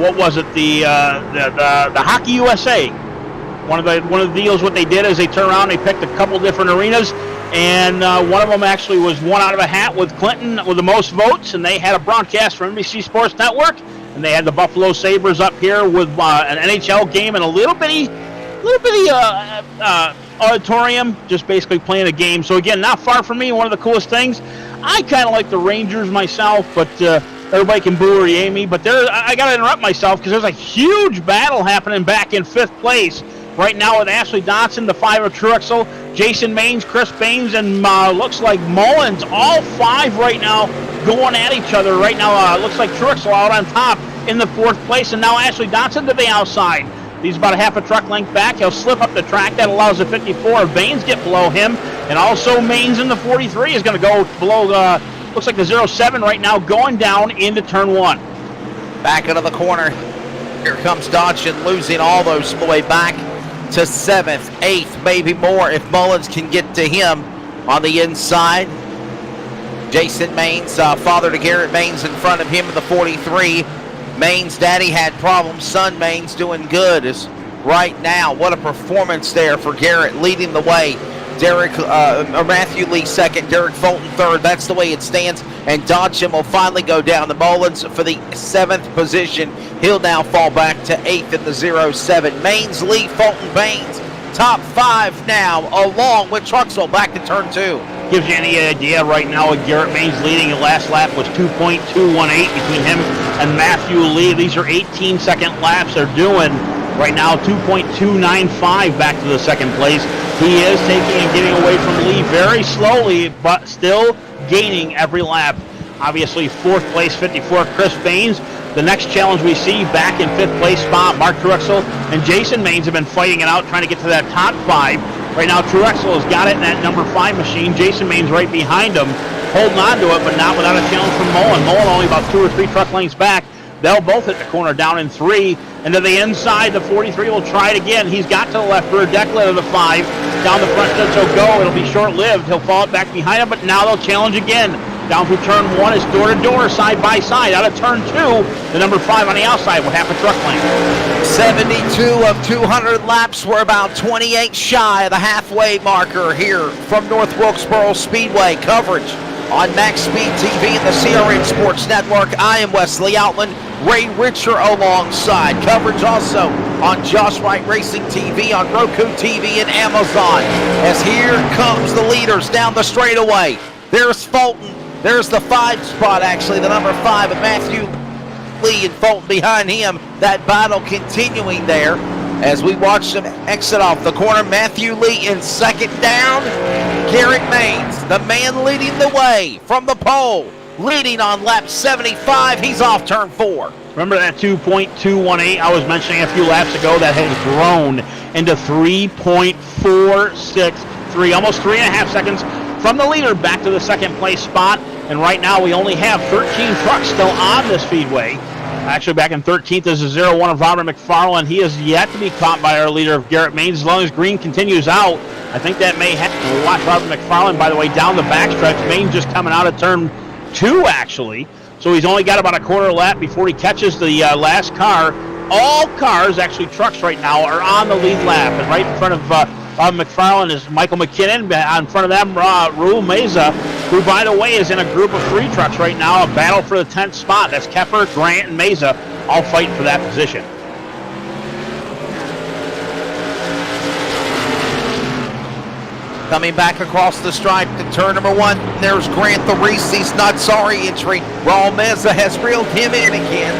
what was it, the Hockey USA. One of the deals, what they did is they turned around, they picked a couple different arenas, and one of them actually was one out of a hat with Clinton with the most votes, and they had a broadcast from NBC Sports Network, and they had the Buffalo Sabres up here with an NHL game and a little bitty auditorium, just basically playing a game. So again, not far from me. One of the coolest things. I kind of like the Rangers myself, but everybody can boo or yay me. But I got to interrupt myself because there's a huge battle happening back in 5th place right now with Ashley Dotson, the 5 of Truxell, Jason Maines, Chris Baines, and looks like Mullins. All 5 right now going at each other right now. Looks like Truxell out on top in the 4th place, and now Ashley Dotson to the outside. He's about a half a truck length back. He'll slip up the track. That allows the 54 of Baines get below him. And also Maines in the 43 is going to go below, looks like the 07 right now, going down into turn 1. Back into the corner. Here comes Dodson losing all those way back to 7th, 8th, maybe more if Mullins can get to him on the inside. Jason Maines, father to Garrett Maines in front of him in the 43. Maines' daddy had problems. Son Maines doing good is right now. What a performance there for Garrett, leading the way. Matthew Lee second, Derek Fulton third. That's the way it stands. And Dodson will finally go down to Mullins for the 7th position. He'll now fall back to 8th in the 07. Maines, Lee, Fulton, Baines. Top 5 now, along with Truxell back to turn 2. Gives you any idea right now with Garrett Maines leading. The last lap was 2.218 between him and Matthew Lee. These are 18-second laps they're doing right now, 2.295 back to the 2nd place. He is taking and getting away from Lee very slowly, but still gaining every lap. Obviously, 4th place, 54, Chris Baines. The next challenge we see back in 5th place spot, Mark Truxell and Jason Maines have been fighting it out, trying to get to that top 5. Right now, Truxell has got it in that number 5 machine. Jason Maines right behind him, holding on to it, but not without a challenge from Mullen. Mullen only about 2 or 3 truck lengths back. They'll both hit the corner down in 3. And to the inside, the 43 will try it again. He's got to the left for a Declan of the 5. Down the front stretch he'll go. It'll be short-lived. He'll fall it back behind him, but now they'll challenge again. Down through turn 1 is door-to-door, side-by-side. Out of turn 2, the number 5 on the outside with half a truck length. 72 of 200 laps. We're about 28 shy of the halfway marker here from North Wilkesboro Speedway. Coverage on Max Speed TV and the CRN Sports Network. I am Wesley Outland. Ray Richer alongside. Coverage also on Josh Wright Racing TV, on Roku TV, and Amazon. As here comes the leaders down the straightaway. There's Fulton. There's the 5 spot, actually, the number 5 of Matthew Lee and Fulton behind him. That battle continuing there as we watch them exit off the corner. Matthew Lee in second down. Garrett Maines, the man leading the way from the pole, leading on lap 75. He's off turn 4. Remember that 2.218 I was mentioning a few laps ago? That has grown into 3.463, almost 3.5 seconds from the leader back to the 2nd place spot. And right now we only have 13 trucks still on this speedway. Actually, back in 13th is a 0-1 of Robert McFarland. He is yet to be caught by our leader of Garrett Maines. As long as Green continues out, I think that may happen. We'll watch Robert McFarland, by the way, down the backstretch. Maines just coming out of turn 2, actually. So he's only got about a quarter lap before he catches the last car. All cars, actually trucks right now, are on the lead lap. And right in front of McFarland is Michael McKinnon. In front of them, Raul Meza, who, by the way, is in a group of 3 trucks right now, a battle for the 10th spot. That's Keffer, Grant, and Meza all fighting for that position. Coming back across the stripe to turn number 1. There's Grant the Reese's Not Sorry entry. Raul Meza has reeled him in again.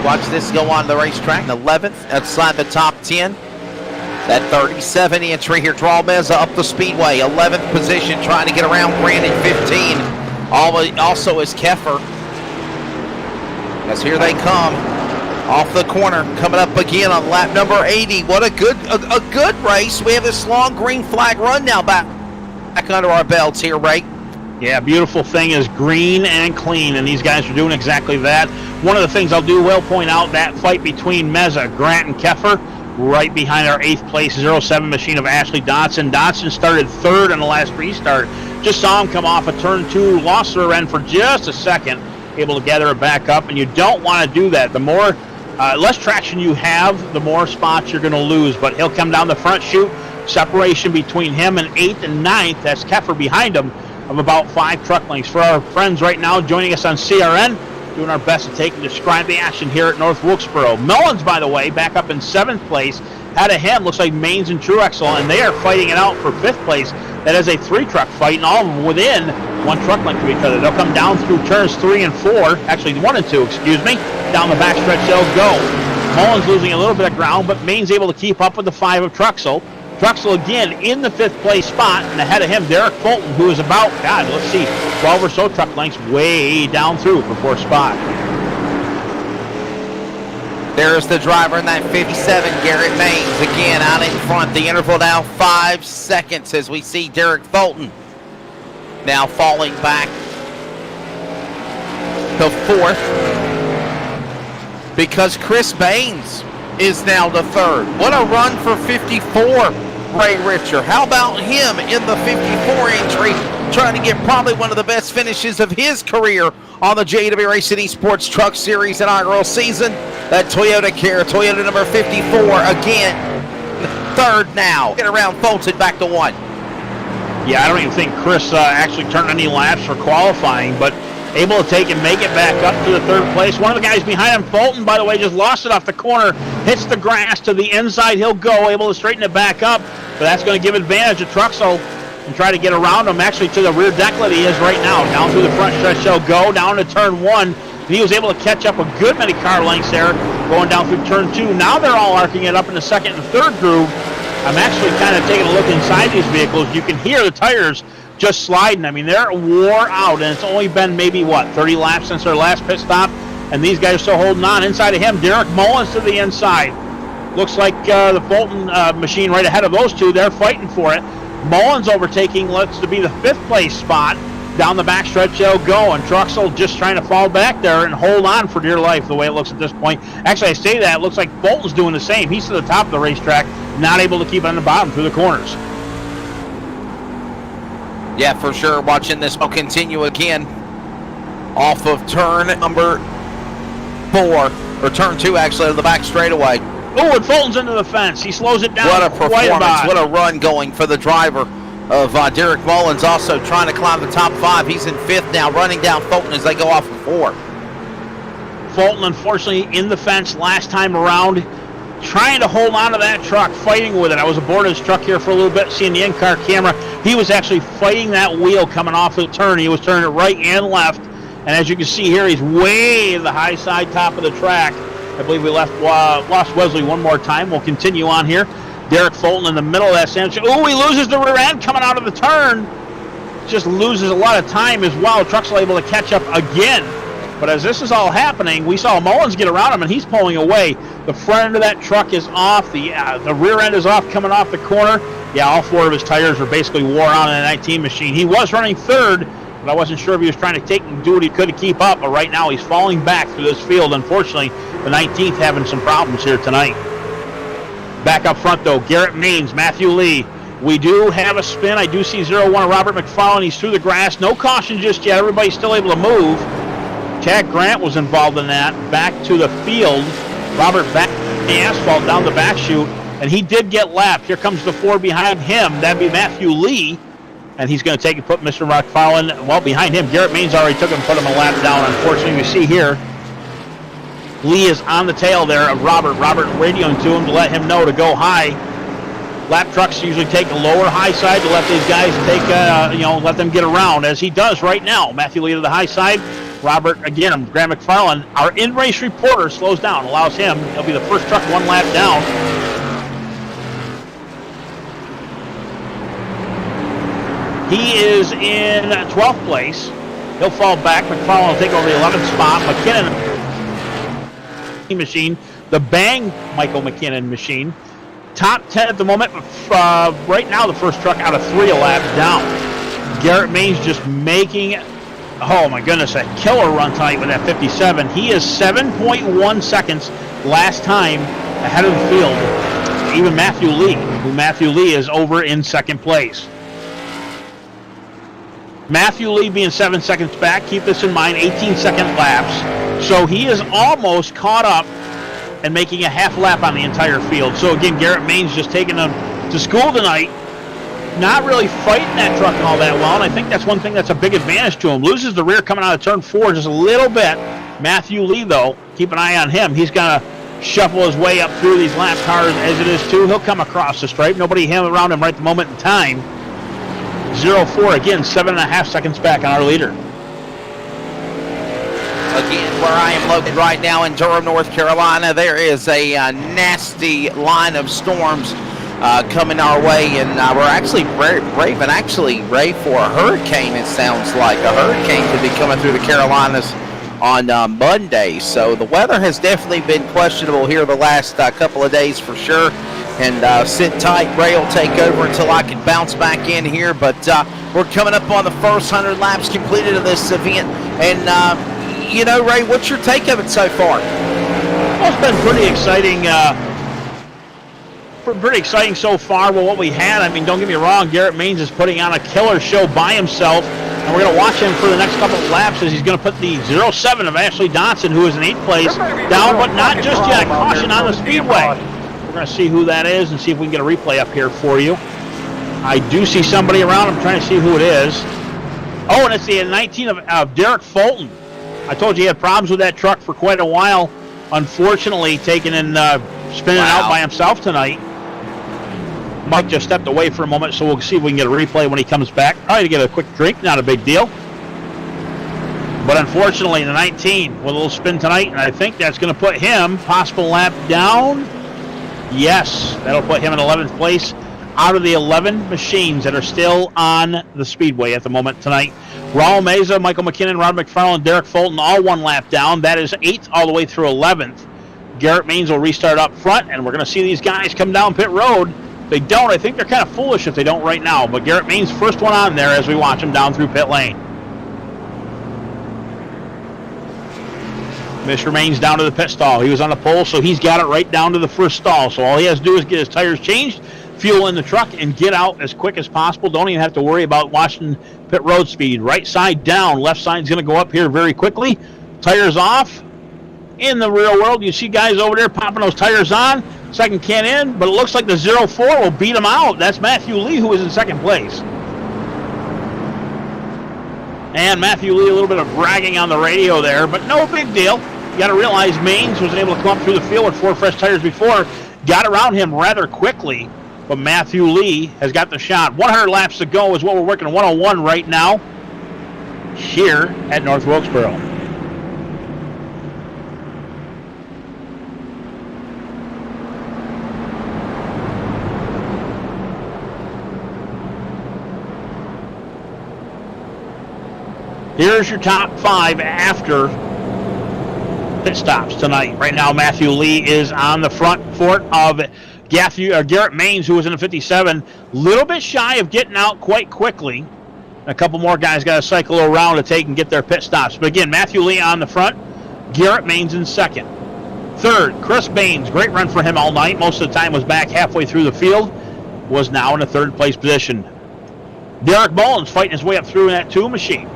Watch this go on the racetrack. 11th outside the top 10. That 37 entry here. Raul Meza up the speedway. 11th position trying to get around Grant in 15. Also is Keffer. As here they come. Off the corner, coming up again on lap number 80. What a good race. We have this long green flag run now back under our belts here, Ray. Yeah, beautiful thing is green and clean, and these guys are doing exactly that. One of the things will point out that fight between Meza, Grant, and Keffer, right behind our 8th place 07 machine of Ashley Dotson. Dotson started 3rd in the last restart. Just saw him come off of turn 2, lost her end for just a second, able to gather it back up, and you don't want to do that. The more less traction you have, the more spots you're going to lose. But he'll come down the front chute. Separation between him and 8th and 9th, that's Keffer behind him, of about 5 truck lengths. For our friends right now joining us on CRN, doing our best to take and describe the action here at North Wilkesboro. Mullins, by the way, back up in 7th place. Out of him, looks like Maines and Truexel, and they are fighting it out for 5th place. That is a 3-truck fight, and all of them within 1 truck length of each other. They'll come down through turns 3 and 4, actually 1 and 2, excuse me. Down the backstretch they'll go. Mullins losing a little bit of ground, but Maines able to keep up with the 5 of Truexel. Truexel again in the 5th place spot, and ahead of him, Derek Fulton, who is about, 12 or so truck lengths way down through for 4th spot. There's the driver in that 57, Garrett Maines, again out in front. The interval now 5 seconds as we see Derek Fulton now falling back to 4th because Chris Baines is now the 3rd. What a run for 54, Ray Richer. How about him in the 54 entry, trying to get probably one of the best finishes of his career on the JW Racing Esports Truck Series inaugural season. That Toyota Care, Toyota number 54, again, 3rd now. Get around Fulton back to 1. Yeah, I don't even think Chris actually turned any laps for qualifying, but able to take and make it back up to the 3rd place. One of the guys behind him, Fulton, by the way, just lost it off the corner, hits the grass to the inside. He'll go, able to straighten it back up, but that's going to give advantage to Truexel and try to get around him, actually to the rear deck that he is right now. Down through the front stretch he'll go, down to turn 1. And he was able to catch up a good many car lengths there, going down through turn 2. Now they're all arcing it up in the 2nd and 3rd groove. I'm actually kind of taking a look inside these vehicles. You can hear the tires just sliding. I mean, they're wore out, and it's only been maybe, 30 laps since their last pit stop, and these guys are still holding on. Inside of him, Derek Mullins to the inside. Looks like the Fulton machine right ahead of those two. They're fighting for it. Mullins overtaking looks to be the 5th place spot. Down the backstretch they'll go, and Truexel just trying to fall back there and hold on for dear life the way it looks at this point. Actually, I say that, it looks like Fulton's doing the same. He's to the top of the racetrack, not able to keep on the bottom through the corners. Yeah, for sure. Watching this will continue again off of turn number 4, or turn 2 actually, of the back straightaway. Oh, and Fulton's into the fence. He slows it down. What a performance. What a run going for the driver of Derek Mullins, also trying to climb the top 5. He's in 5th now, running down Fulton as they go off of 4. Fulton, unfortunately, in the fence last time around, trying to hold on to that truck, fighting with it. I was aboard his truck here for a little bit, seeing the in-car camera. He was actually fighting that wheel coming off the turn. He was turning it right and left. And as you can see here, he's way to the high side top of the track. I believe we lost Wesley one more time. We'll continue on here. Derek Fulton in the middle of that sandwich. Oh, he loses the rear end coming out of the turn. Just loses a lot of time as well. Truexel able to catch up again. But as this is all happening, we saw Mullins get around him, and he's pulling away. The front end of that truck is off. The rear end is off coming off the corner. Yeah, all 4 of his tires are basically wore out in the 19 machine. He was running 3rd but I wasn't sure if he was trying to take and do what he could to keep up. But right now he's falling back through this field. Unfortunately, the 19th having some problems here tonight. Back up front, though, Garrett Maines, Matthew Lee. We do have a spin. I do see 0-1 of Robert McFarland. He's through the grass. No caution just yet. Everybody's still able to move. Chad Grant was involved in that. Back to the field. Robert back the asphalt down the back chute, and he did get lapped. Here comes the 4 behind him. That'd be Matthew Lee, and he's going to take and put Mr. McFarland well behind him. Garrett Maines already took him and put him a lap down. Unfortunately, you see here, Lee is on the tail there of Robert. Robert radioing to him to let him know to go high. Lap trucks usually take a lower high side to let these guys take, let them get around, as he does right now. Matthew Lee to the high side. Robert, again, Grant McFarland, our in-race reporter, slows down, allows him. He'll be the first truck 1 lap down. He is in 12th place. He'll fall back. McFarland will take over the 11th spot. McKinnon machine, the Bang Michael McKinnon machine. Top 10 at the moment. Right now, the first truck out of 3 a lap down. Garrett Maines just making, oh my goodness, a killer run tonight with that 57. He is 7.1 seconds last time ahead of the field. Even Matthew Lee is over in second place. Matthew Lee being 7 seconds back. Keep this in mind, 18-second laps. So he is almost caught up and making a half lap on the entire field. So again, Garrett Maines just taking them to school tonight. Not really fighting that truck all that well, and I think that's one thing that's a big advantage to him. Loses the rear coming out of turn 4 just a little bit. Matthew Lee, though, keep an eye on him. He's going to shuffle his way up through these lap cars as it is, too. He'll come across the stripe. Nobody around him right at the moment in time. 0-4, again, 7.5 seconds back on our leader. Again, where I am located right now in Durham, North Carolina, there is a nasty line of storms coming our way, and we're actually ready for a hurricane. It sounds like a hurricane could be coming through the Carolinas on Monday. So the weather has definitely been questionable here the last couple of days for sure. And sit tight, Ray will take over until I can bounce back in here. But we're coming up on the first 100 laps completed of this event. And, Ray, what's your take of it so far? Well, it's been pretty exciting. Pretty exciting so far with what we had. I mean, don't get me wrong, Garrett Maines is putting on a killer show by himself. And we're going to watch him for the next couple of laps as he's going to put the 0-7 of Ashley Dotson, who is in 8th place, down, but not just yet. Caution on the speedway. We're going to see who that is and see if we can get a replay up here for you. I do see somebody around. I'm trying to see who it is. Oh, and it's the 19 of Derek Fulton. I told you he had problems with that truck for quite a while. Unfortunately, taking and spinning out by himself tonight. Mike just stepped away for a moment, so we'll see if we can get a replay when he comes back. Probably to get a quick drink, not a big deal. But unfortunately, the 19 with a little spin tonight, and I think that's going to put him, possible lap down. Yes, that'll put him in 11th place out of the 11 machines that are still on the speedway at the moment tonight. Raul Meza, Michael McKinnon, Rod McFarland, Derek Fulton, all 1 lap down. That is 8th all the way through 11th. Garrett Maines will restart up front, and we're going to see these guys come down pit road. If they don't, I think they're kind of foolish if they don't right now. But Garrett Maines, first one on there as we watch him down through pit lane. Mr. Maines down to the pit stall. He was on the pole, so he's got it right down to the first stall. So all he has to do is get his tires changed, fuel in the truck, and get out as quick as possible. Don't even have to worry about watching pit road speed. Right side down, left side's going to go up here very quickly. Tires off. In the real world, you see guys over there popping those tires on. Second can in, but it looks like the 0-4 will beat him out. That's Matthew Lee, who is in second place. And Matthew Lee, a little bit of bragging on the radio there, but no big deal. You got to realize Maines was able to come up through the field with 4 fresh tires before. Got around him rather quickly, but Matthew Lee has got the shot. 100 laps to go is what we're working 101 right now here at North Wilkesboro. Here's your top 5 after pit stops tonight. Right now, Matthew Lee is on the front foot of Garrett Maines, who was in the 57. Little bit shy of getting out quite quickly. A couple more guys got to cycle around to take and get their pit stops. But again, Matthew Lee on the front, Garrett Maines in second. Third, Chris Baines, great run for him all night. Most of the time was back halfway through the field, was now in a third place position. Derek Mullins fighting his way up through that 2 machine.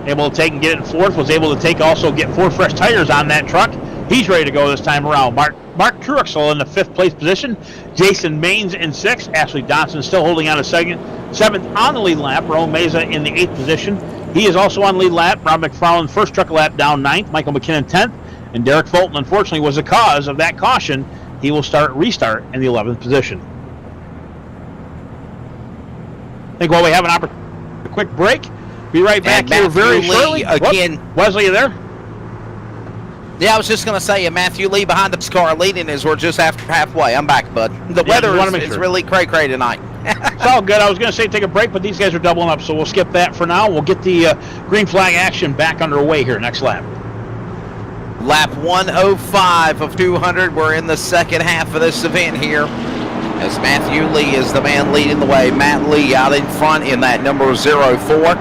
Able to take and get it in fourth, was able to also get 4 fresh tires on that truck. He's ready to go this time around. Mark Truxell in the 5th place position. Jason Maines in 6th. Ashley Dotson still holding on to 7th on the lead lap. Rowan Meza in the 8th position. He is also on lead lap. Rob McFarland first truck lap down 9th. Michael McKinnon 10th. And Derek Fulton, unfortunately, was the cause of that caution. He will restart in the 11th position. I think while we have a quick break, be right back here very shortly. Again. Wesley, you there? Yeah, I was just going to say, Matthew Lee behind the car leading as we're just after halfway. I'm back, bud. The weather is really cray-cray tonight. It's all good. I was going to say take a break, but these guys are doubling up, so we'll skip that for now. We'll get the green flag action back underway here next lap. Lap 105 of 200. We're in the second half of this event here, as Matthew Lee is the man leading the way. Matt Lee out in front in that number 04.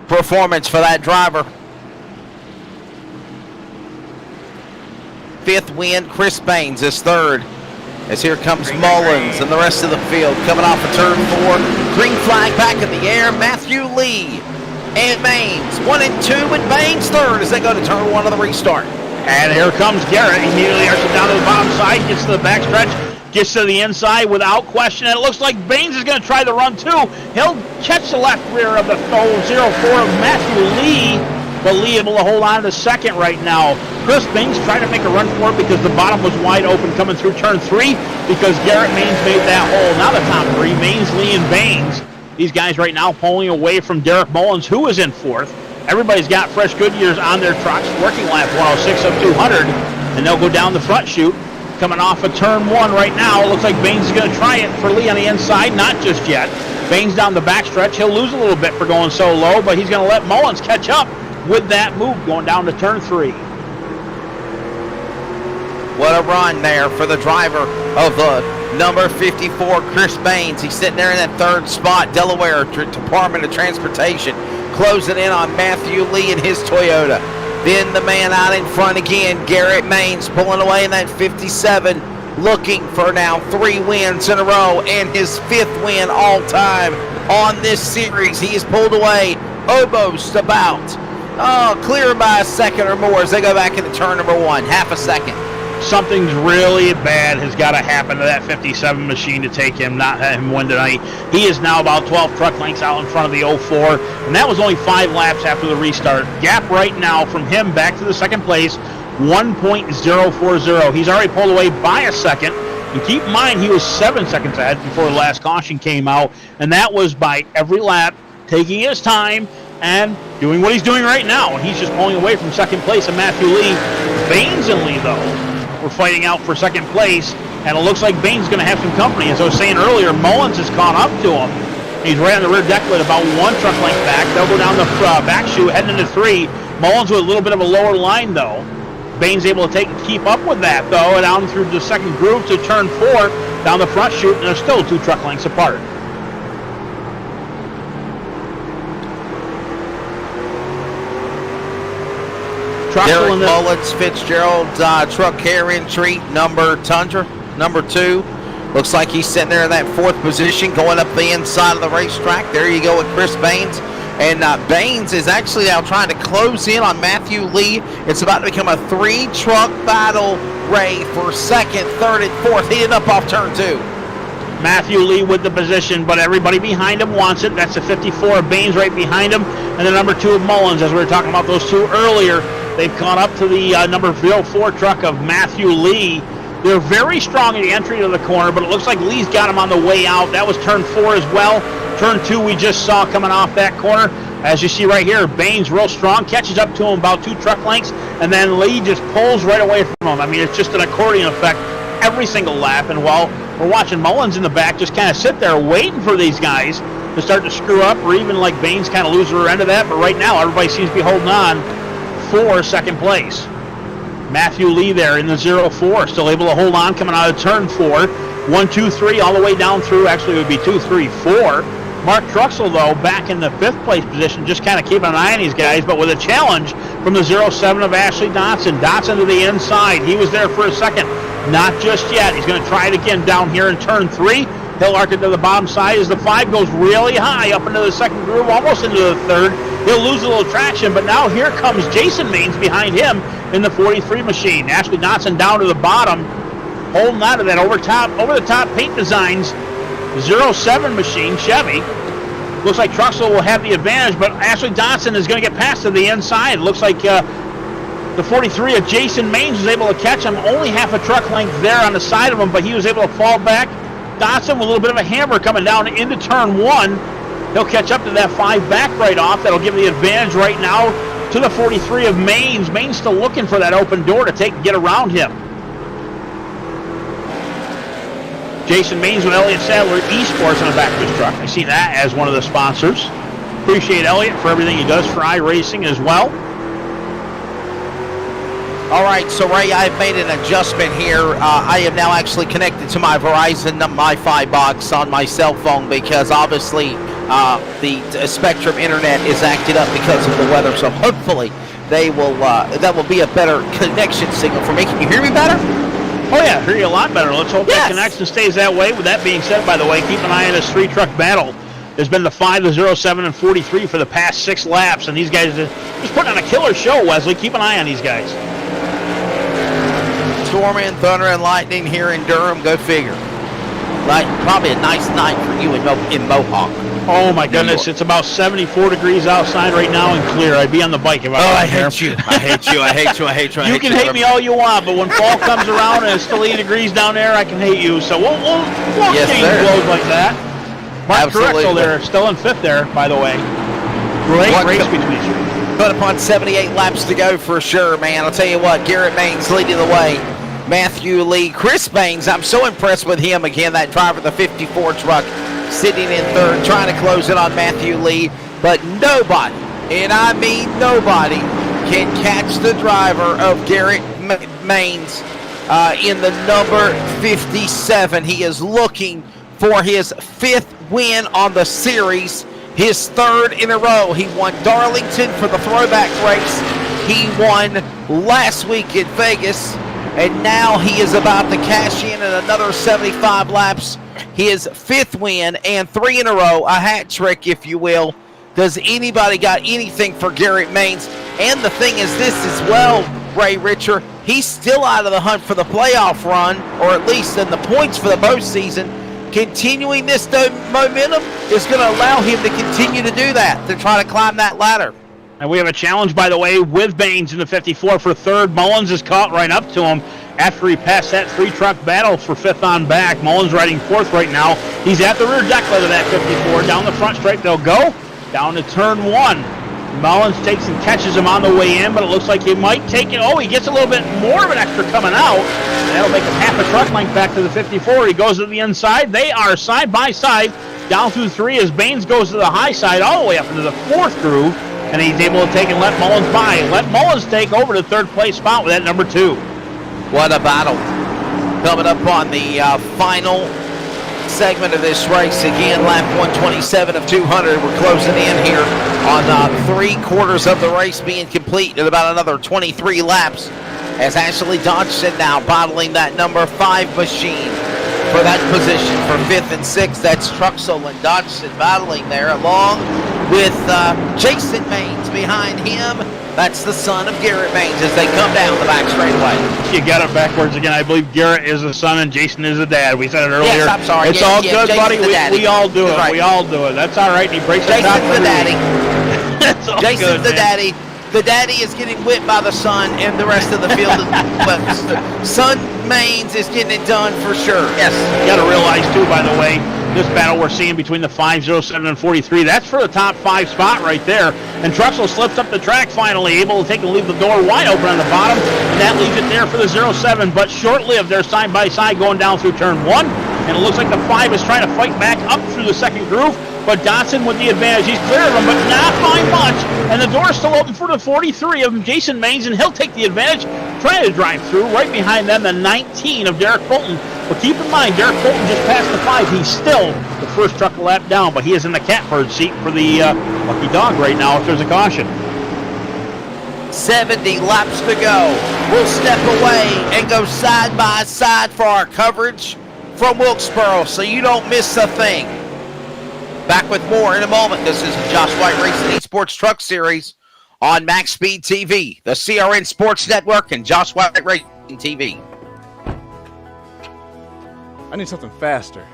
Performance for that driver. 5th win, Chris Baines is 3rd. As here comes Mullins and the rest of the field coming off of turn 4. Green flag back in the air. Matthew Lee and Baines 1 and 2, and Baines 3rd as they go to turn 1 of the restart. And here comes Garrett. Immediately arches down to the bottom side, gets to the backstretch, gets to the inside without question. And it looks like Baines is going to try the run too. He'll catch the left rear of the 04 of Matthew Lee, but Lee able to hold on to 2nd right now. Chris Baines trying to make a run for it because the bottom was wide open coming through turn 3 because Garrett Maines made that hole. Now the top 3, Maines, Lee, and Baines. These guys right now pulling away from Derek Mullins, who is in 4th. Everybody's got fresh Goodyears on their trucks, working lap 106 of 200, and they'll go down the front chute. Coming off of turn 1 right now, it looks like Baines is going to try it for Lee on the inside, not just yet. Baines down the backstretch. He'll lose a little bit for going so low, but he's going to let Mullins catch up with that move going down to turn 3. What a run there for the driver of the number 54, Chris Baines. He's sitting there in that 3rd spot. Delaware Department of Transportation closing in on Matthew Lee and his Toyota. Then the man out in front again, Garrett Maines, pulling away in that 57, looking for now 3 wins in a row and his 5th win all time on this series. He is pulled away almost about, clear by a second or more as they go back into turn number 1, half a second. Something's really bad has got to happen to that 57 machine to take him, not have him win tonight. He is now about 12 truck lengths out in front of the 04, and that was only 5 laps after the restart. Gap right now from him back to the 2nd place, 1.040. He's already pulled away by a second. And keep in mind, he was 7 seconds ahead before the last caution came out, and that was by every lap, taking his time and doing what he's doing right now. And he's just pulling away from 2nd place and Matthew Lee. Baines and Lee, though, we're fighting out for 2nd place, and it looks like Baines is going to have some company. As I was saying earlier, Mullins has caught up to him. He's right on the rear deck with about 1 truck length back. They'll go down the back chute, heading into 3. Mullins with a little bit of a lower line, though. Baines able to keep up with that, though, and down through the 2nd groove to turn 4, down the front chute, and they're still 2 truck lengths apart. Derek Mullins, Fitzgerald, truck care entry, number Tundra, number 2. Looks like he's sitting there in that 4th position, going up the inside of the racetrack. There you go with Chris Baines. And Baines is actually now trying to close in on Matthew Lee. It's about to become a 3-truck battle, Ray, for 2nd, 3rd, and 4th. He ended up off turn 2. Matthew Lee with the position, but everybody behind him wants it. That's the 54 of Baines right behind him, and the number 2 of Mullins, as we were talking about those 2 earlier. They've caught up to the number 04 truck of Matthew Lee. They're very strong in the entry to the corner, but it looks like Lee's got him on the way out. That was turn 4 as well. Turn 2 we just saw coming off that corner. As you see right here, Baines real strong, catches up to him about 2 truck lengths, and then Lee just pulls right away from him. I mean, it's just an accordion effect every single lap, and while we're watching Mullins in the back just kind of sit there waiting for these guys to start to screw up, or even like Baines kind of lose her end of that, but right now everybody seems to be holding on for 2nd place. Matthew Lee there in the 04, still able to hold on coming out of turn 4. 1, 2, 3 all the way down through, actually it would be 2, 3, 4. Mark Truxell, though, back in the 5th place position, just kind of keeping an eye on these guys, but with a challenge from the 07 of Ashley Dotson. Dotson to the inside. He was there for a second. Not just yet. He's going to try it again down here in turn 3. He'll arc it to the bottom side as the 5 goes really high up into the second groove, almost into the 3rd. He'll lose a little traction, but now here comes Jason Maines behind him in the 43 machine. Ashley Dotson down to the bottom, holding on to that over-the-top paint designs 07 machine, Chevy. Looks like Truxell will have the advantage, but Ashley Dotson is going to get past to the inside. Looks like the 43 of Jason Maines was able to catch him, only half a truck length there on the side of him, but he was able to fall back. Dotson with a little bit of a hammer coming down into turn 1. He'll catch up to that 5 back right off. That'll give the advantage right now to the 43 of Maines. Maines still looking for that open door to get around him. Jason Maines with Elliott Sadler, Esports on the back of his truck. I see that as one of the sponsors. Appreciate Elliott for everything he does for iRacing as well. All right, so Ray, I've made an adjustment here. I am now actually connected to my Verizon MiFi box on my cell phone because obviously the Spectrum internet is acted up because of the weather. So hopefully that will be a better connection signal for me. Can you hear me better? Oh yeah, I hear you a lot better. Let's hope that connection stays that way. With that being said, by the way, keep an eye on this 3-truck battle. There's been the 5, the 07, and 43 for the past 6 laps, and these guys are just putting on a killer show, Wesley. Keep an eye on these guys. Storm and thunder and lightning here in Durham. Go figure. Like probably a nice night for you in Mohawk. Oh my goodness, it's about 74 degrees outside right now and clear. I'd be on the bike if I was I hate you. I hate you. I hate you. I hate you. You can hate me all you want, but when fall comes around and it's still 80 degrees down there, I can hate you. So we'll change blows like that. Mark Truxell there, still in 5th there, by the way. Great race between you. Put upon 78 laps to go for sure, man. I'll tell you what, Garrett Maines leading the way. Matthew Lee. Chris Maines, I'm so impressed with him again, that driver of the 54 truck, sitting in 3rd, trying to close it on Matthew Lee. But nobody, and I mean nobody, can catch the driver of Garrett Maines in the number 57. He is looking for his 5th win on the series, his 3rd in a row. He won Darlington for the throwback race. He won last week in Vegas, and now he is about to cash in another 75 laps. His 5th win and 3 in a row, a hat trick, if you will. Does anybody got anything for Garrett Maines? And the thing is this as well, Ray Richer, he's still out of the hunt for the playoff run, or at least in the points for the postseason. Continuing this momentum is going to allow him to continue to do that, to try to climb that ladder. And we have a challenge, by the way, with Maines in the 54 for 3rd. Mullins is caught right up to him after he passed that 3-truck battle for 5th on back. Mullins riding 4th right now. He's at the rear deck of that 54. Down the front straight they'll go. Down to turn 1. Mullins takes and catches him on the way in, but it looks like he might take it. Oh, he gets a little bit more of an extra coming out. That'll make him half a truck length back to the 54. He goes to the inside. They are side by side down through 3 as Maines goes to the high side all the way up into the 4th groove, and he's able to take and let Mullins by. Let Mullins take over the 3rd place spot with that number 2. What a battle. Coming up on the final segment of this race. Again, lap 127 of 200. We're closing in here on 3/4 of the race being complete in about another 23 laps as Ashley Dodson now battling that number 5 machine for that position for 5th and 6th. That's Truxell and Dodson battling there along with Jason Maines behind him. That's the son of Garrett Maines as they come down the back straightaway. You got it backwards again. I believe Garrett is the son and Jason is the dad. We said it earlier. Yes, I'm sorry. It's all good, buddy. We all do it. Right. We all do it. That's all right. He breaks the top Jason's the daddy. That's all Jason's good, the man. daddy. The daddy is getting whipped by the son, and the rest of the field. But son Maines is getting it done for sure. Yes. You got to realize, too, by the way, this battle we're seeing between the 5, 07, and 43, that's for the top 5 spot right there. And Truxell slips up the track finally, able to take and leave the door wide open on the bottom, and that leaves it there for the 07. But short-lived, they're side-by-side going down through turn 1, and it looks like the 5 is trying to fight back up through the 2nd groove. But Dotson with the advantage. He's clear of them, but not by much. And the door is still open for the 43 of Jason Maines, and he'll take the advantage, trying to drive through. Right behind them, the 19 of Derek Fulton. But keep in mind, Derek Fulton just passed the 5. He's still the first truck a lap down, but he is in the catbird seat for the lucky dog right now if there's a caution. 70 laps to go. We'll step away and go side by side for our coverage from Wilkesboro so you don't miss a thing. Back with more in a moment. This is the Josh White Racing Esports Truck Series on Max Speed TV, the CRN Sports Network, and Josh White Racing TV. I need something faster.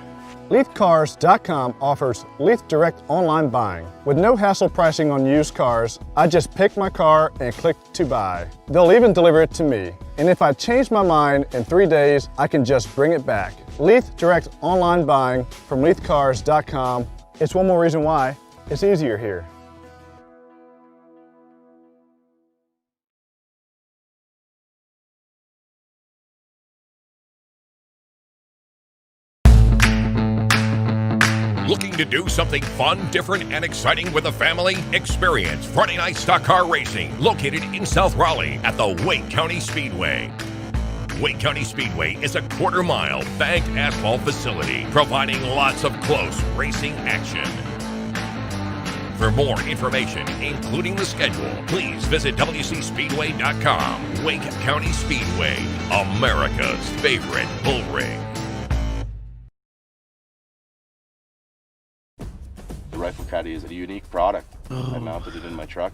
LeithCars.com offers Leith Direct online buying. With no hassle pricing on used cars, I just pick my car and click to buy. They'll even deliver it to me. And if I change my mind in 3 days, I can just bring it back. Leith Direct online buying from LeithCars.com. It's one more reason why it's easier here. Looking to do something fun, different, and exciting with a family? Experience Friday Night Stock Car Racing, located in South Raleigh at the Wake County Speedway. Wake County Speedway is a quarter-mile bagged asphalt facility, providing lots of close racing action. For more information, including the schedule, please visit WCSpeedway.com. Wake County Speedway, America's favorite bull ring. The Rifle Caddy is a unique product. I mounted it in my truck.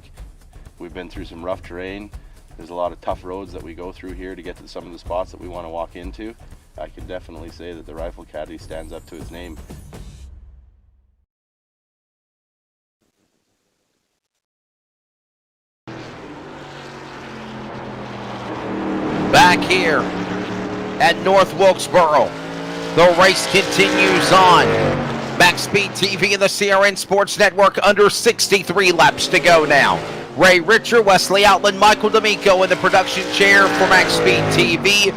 We've been through some rough terrain. There's a lot of tough roads that we go through here to get to some of the spots that we want to walk into. I can definitely say that the Rifle Caddy stands up to its name. Back here at North Wilkesboro, the race continues on. Max Speed TV and the CRN Sports Network, under 63 laps to go now. Ray Richer, Wesley Outland, Michael D'Amico in the production chair for Max Speed TV.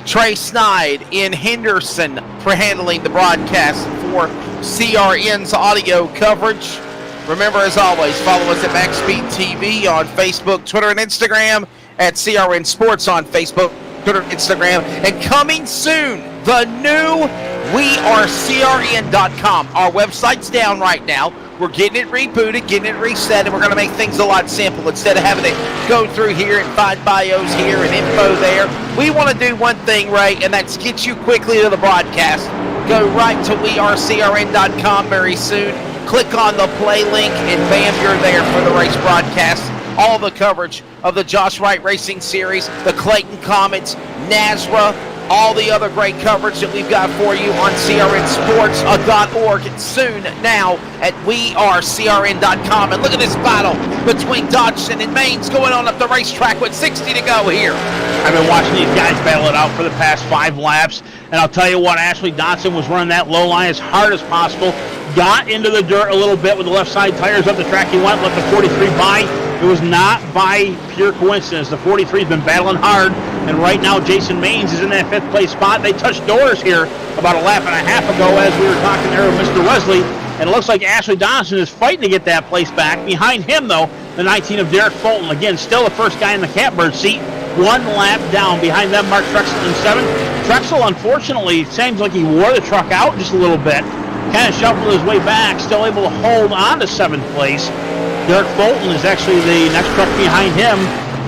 Trey Snide in Henderson for handling the broadcast for CRN's audio coverage. Remember, as always, follow us at Max Speed TV on Facebook, Twitter, and Instagram, at CRN Sports on Facebook, Twitter, Instagram, and coming soon, the new WeAreCRN.com. Our website's down right now. We're getting it rebooted, getting it reset, and we're going to make things a lot simpler. Instead of having to go through here and find bios here and info there, we want to do one thing, Ray, and that's get you quickly to the broadcast. Go right to WeAreCRN.com very soon. Click on the play link, and bam, you're there for the race broadcast. All the coverage of the Josh Wright Racing Series, the Clayton Comets, NASRA, all the other great coverage that we've got for you on CRNsports.org. Soon now at WeAreCRN.com. And look at this battle between Dodgson and Maines going on up the racetrack with 60 to go here. I've been watching these guys battle it out for the past 5 laps, and I'll tell you what, Ashley Dodson was running that low line as hard as possible, got into the dirt a little bit with the left side tires up the track. He went, let the 43 by. It was not by pure coincidence. The 43's been battling hard, and right now Jason Maines is in that 5th place spot. They touched doors here about a lap and a half ago as we were talking there with Mr. Wesley, and it looks like Ashley Dodson is fighting to get that place back. Behind him, though, the 19 of Derek Fulton. Again, still the first guy in the catbird seat, 1 lap down. Behind them, Mark Trexel in 7. Trexel, unfortunately, seems like he wore the truck out just a little bit. Kind of shuffled his way back, still able to hold on to 7th place. Derek Fulton is actually the next truck behind him,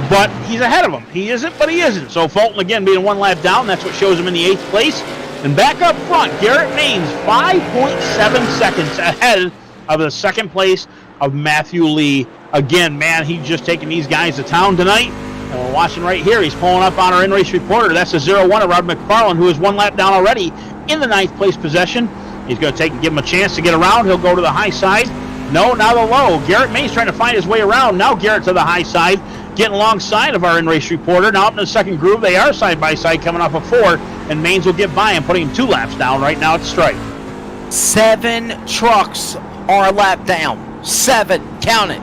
but he's ahead of him. He isn't, but he isn't. So Fulton, again, being 1 lap down, that's what shows him in the 8th place. And back up front, Garrett Maines, 5.7 seconds ahead of the 2nd place of Matthew Lee. Again, man, he's just taking these guys to town tonight. And we're watching right here. He's pulling up on our in-race reporter. That's the 0-1 of Rob McFarland, who is 1 lap down already in the 9th place possession. He's going to give him a chance to get around. He'll go to the high side. No, now the low. Garrett Maines trying to find his way around. Now Garrett to the high side, getting alongside of our in-race reporter. Now up in the 2nd groove. They are side by side coming off of 4, and Maines will get by him, putting him 2 laps down right now at the stripe. 7 trucks are a lap down. 7, count it.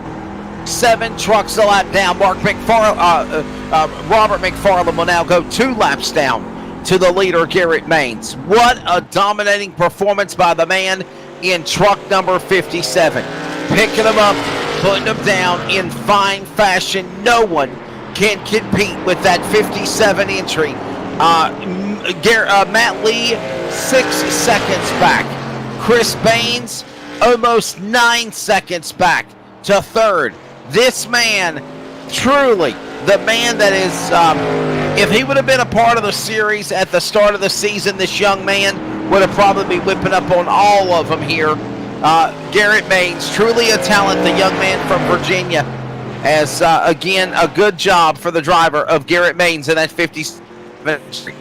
7 trucks a lap down. Robert McFarland will now go 2 laps down to the leader, Garrett Maines. What a dominating performance by the man in truck number 57. Picking them up, putting them down in fine fashion. No one can compete with that 57 entry. Matt Lee, 6 seconds back. Chris Baines, almost 9 seconds back to third. This man, truly the man that is, if he would have been a part of the series at the start of the season, this young man would have probably been whipping up on all of them here. Garrett Baines, truly a talent, the young man from Virginia, as, again, a good job for the driver of Garrett Baines in that 57th Street.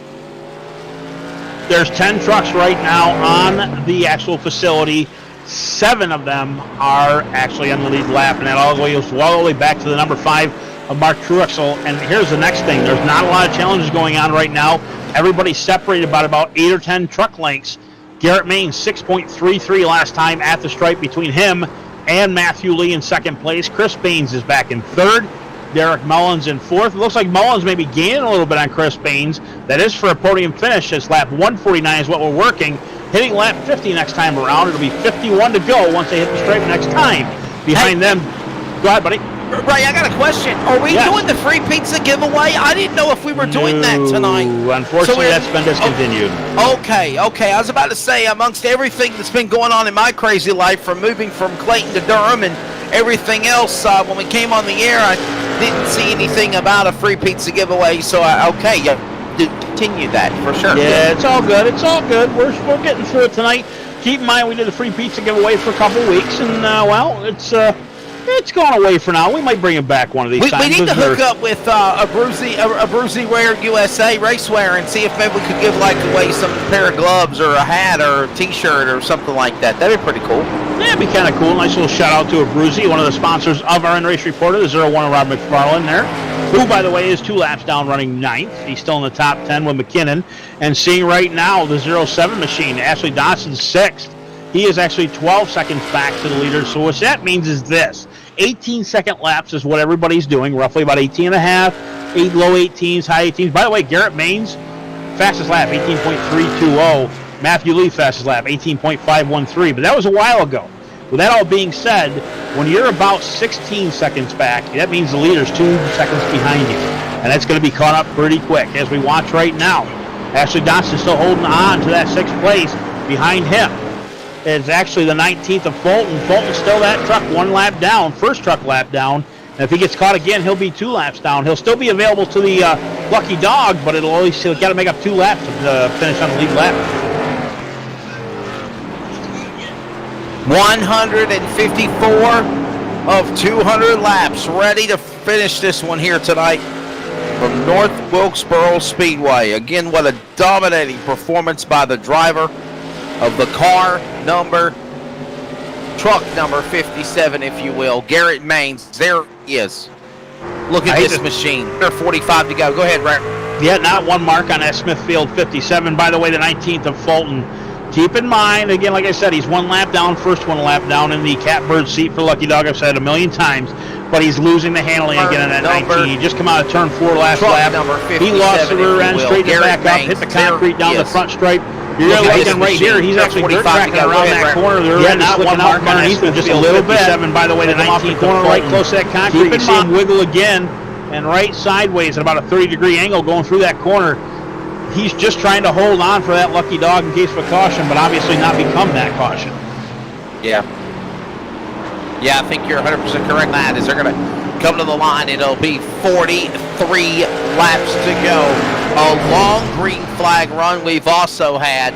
There's 10 trucks right now on the actual facility. 7 of them are actually on the lead lap, and that all goes all the way back to the number 5 of Mark Truexel. And here's the next thing. There's not a lot of challenges going on right now. Everybody's separated by about 8 or 10 truck lengths. Garrett Baines, 6.33 last time at the stripe between him and Matthew Lee in second place. Chris Baines is back in third. Derek Mullins in fourth. It looks like Mullins may be gaining a little bit on Chris Baines. That is for a podium finish, as lap 149 is what we're working. Hitting lap 50 next time around. It'll be 51 to go once they hit the stripe next time. Behind them, go ahead, buddy. Ray, I got a question. Are we doing the free pizza giveaway? I didn't know if we were doing that tonight. Unfortunately, that's been discontinued. Okay. I was about to say, amongst everything that's been going on in my crazy life, from moving from Clayton to Durham and everything else, when we came on the air, I didn't see anything about a free pizza giveaway. So, continue that for sure. Yeah, it's all good. It's all good. We're getting through it tonight. Keep in mind, we did a free pizza giveaway for a couple weeks, and it's gone away for now. We might bring it back one of these times. We need to hook up with a Bruzy Wear USA Racewear and see if maybe we could give away some pair of gloves or a hat or a T-shirt or something like that. That'd be pretty cool. Yeah, it'd be kind of cool. Nice little shout out to a Bruzy, one of the sponsors of our In-Race Reporter, the 01 Rob McFarland there, who, by the way, is 2 laps down running 9th. He's still in the top 10 with McKinnon. And seeing right now the 07 machine, Ashley Dawson's 6th. He is actually 12 seconds back to the leader. So what that means is this. 18-second laps is what everybody's doing, roughly about 18 and a half, low 18s, high 18s. By the way, Garrett Baines, fastest lap, 18.320. Matthew Lee, fastest lap, 18.513. But that was a while ago. With that all being said, when you're about 16 seconds back, that means the leader's 2 seconds behind you. And that's going to be caught up pretty quick as we watch right now. Ashley Dotson still holding on to that 6th place. Behind him is actually the 19th of Fulton. Fulton's still that truck 1 lap down, first truck lap down. And if he gets caught again, he'll be 2 laps down. He'll still be available to the lucky dog, but he'll got to make up 2 laps to finish on the lead lap. 154 of 200 laps ready to finish this one here tonight from North Wilkesboro Speedway. Again, what a dominating performance by the driver of the truck number 57, if you will, Garrett Baines. There he is. Look at this machine. 45 to go. Go ahead, Ray. Yeah, not 1 mark on that Smithfield 57. By the way, the 19th of Fulton. Keep in mind, again, like I said, he's 1 lap down, first 1 lap down in the catbird seat for Lucky Dog. I've said it a million times, but he's losing the handling again in that 19. He just come out of turn 4 last lap. He lost the rear end, straightened it back up, hit the concrete down the front stripe. You're looking right here. He's actually dirt tracking around that corner. They're not 1 mark on underneath just a little bit. By the way, the 19th corner right close to that concrete. You see him wiggle again and right sideways at about a 30-degree angle going through that corner. He's just trying to hold on for that lucky dog in case of a caution, but obviously not become that caution. Yeah, I think you're 100% correct, Matt. As they're going to come to the line, it'll be 43 laps to go. A long green flag run we've also had.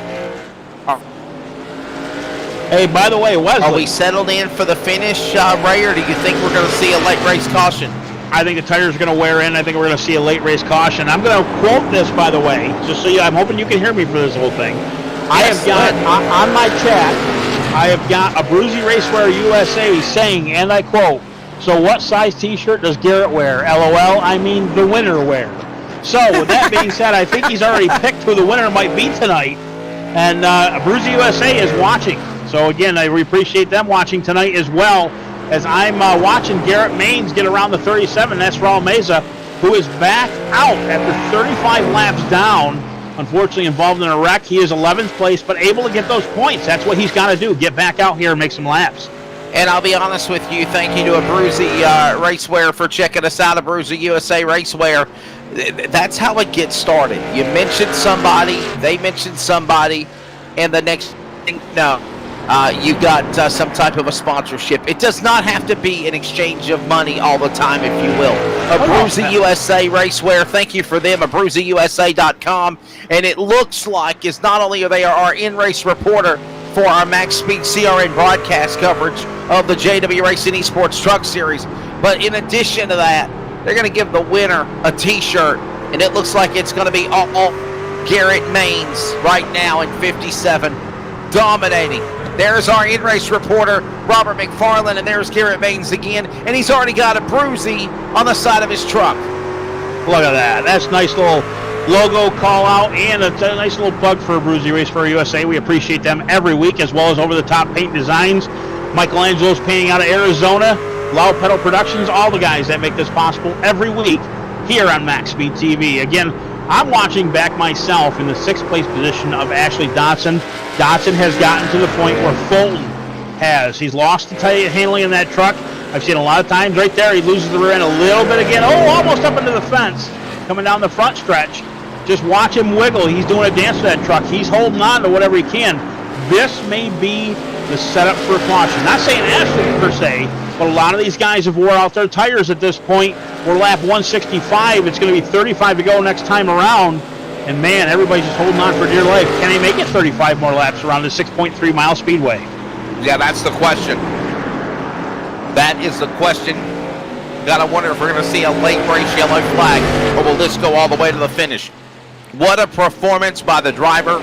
Hey, by the way, Wesley. Are we settled in for the finish, Ray, or do you think we're going to see a late race caution? I think the tires are going to wear in. I think we're going to see a late race caution. I'm going to quote this, by the way, just so I'm hoping you can hear me for this whole thing. I have got, on my chat, I have got a Bruzy Racewear USA saying, and I quote, "So what size T-shirt does Garrett wear? LOL, I mean the winner wear." So with that being said, I think he's already picked who the winner might be tonight. And Bruzy USA is watching. So again, I appreciate them watching tonight as well, as I'm watching Garrett Baines get around the 37. That's Raul Meza, who is back out after 35 laps down, unfortunately involved in a wreck. He is 11th place, but able to get those points. That's what he's got to do, get back out here and make some laps. And I'll be honest with you, thank you to a Bruzy Racewear for checking us out, a Bruzy USA Racewear. That's how it gets started. You mention somebody, they mention somebody, and the next thing, no. you've got some type of a sponsorship. It does not have to be an exchange of money all the time, if you will. Abruzzi USA Racewear, thank you for them, AbruzziUSA.com. And it looks like is not only are they our in-race reporter for our Max Speed CRN broadcast coverage of the JW Racing Esports Truck Series, but in addition to that, they're going to give the winner a T-shirt, and it looks like it's going to be all Garrett Maines right now in 57, dominating. There's our in-race reporter, Robert McFarland, and there's Garrett Maines again, and he's already got a Abruzzi on the side of his truck. Look at that. That's a nice little logo call out and a nice little plug for Abruzzi Racewear USA. We appreciate them every week, as well as over-the-top paint designs. Michelangelo's painting out of Arizona, Loud Pedal Productions, all the guys that make this possible every week here on Max Speed TV. Again, I'm watching back myself in the 6th place position of Ashley Dotson. Dotson has gotten to the point where Fulton has. He's lost the handling in that truck. I've seen a lot of times right there. He loses the rear end a little bit again. Oh, almost up into the fence. Coming down the front stretch. Just watch him wiggle. He's doing a dance to that truck. He's holding on to whatever he can. This may be the setup for a caution. Not saying Ashley per se, but a lot of these guys have wore out their tires at this point. We're lap 165. It's going to be 35 to go next time around. And man, everybody's just holding on for dear life. Can they make it 35 more laps around the 6.3 mile speedway? Yeah, that's the question. That is the question. Gotta wonder if we're going to see a late race yellow flag, or will this go all the way to the finish? What a performance by the driver,